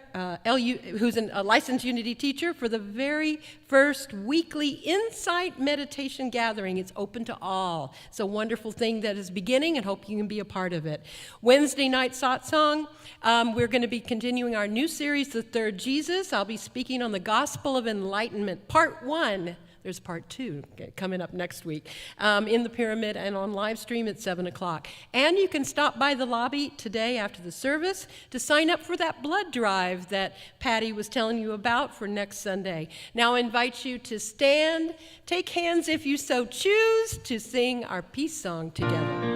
who's a licensed Unity teacher, for the very first weekly Insight Meditation Gathering. It's open to all. It's a wonderful thing that is beginning, and hope you can be a part of it. Wednesday night satsang, we're going to be continuing our new series, The Third Jesus. I'll be speaking on the Gospel of Enlightenment, Part 1. There's part 2 coming up next week in the Pyramid and on live stream at 7 o'clock. And you can stop by the lobby today after the service to sign up for that blood drive that Patty was telling you about for next Sunday. Now I invite you to stand, take hands if you so choose, to sing our peace song together.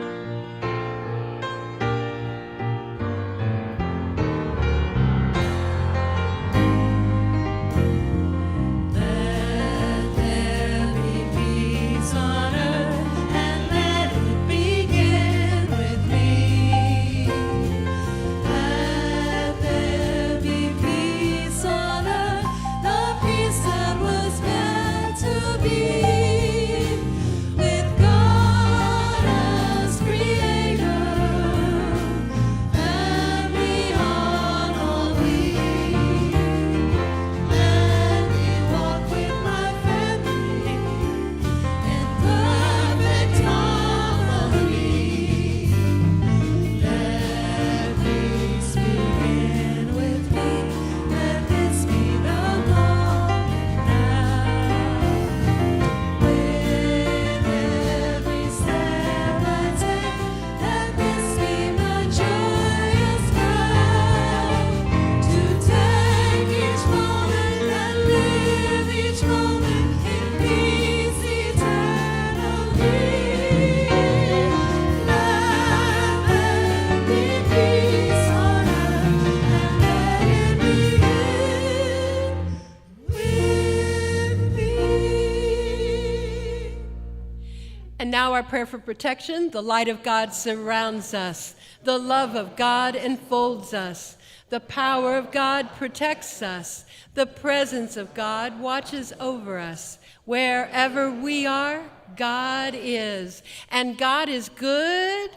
And now our prayer for protection. The light of God surrounds us. The love of God enfolds us. The power of God protects us. The presence of God watches over us. Wherever we are, God is. And God is good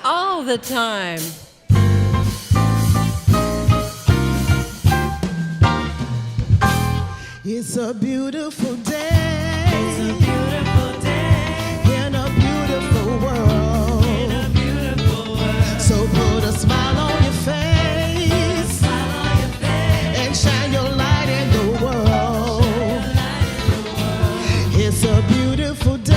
all the time. It's a beautiful day. It's a beautiful day. In a beautiful world. In a beautiful world. So put a smile on your face. Smile on your face. And shine your light in the world. It's a beautiful day.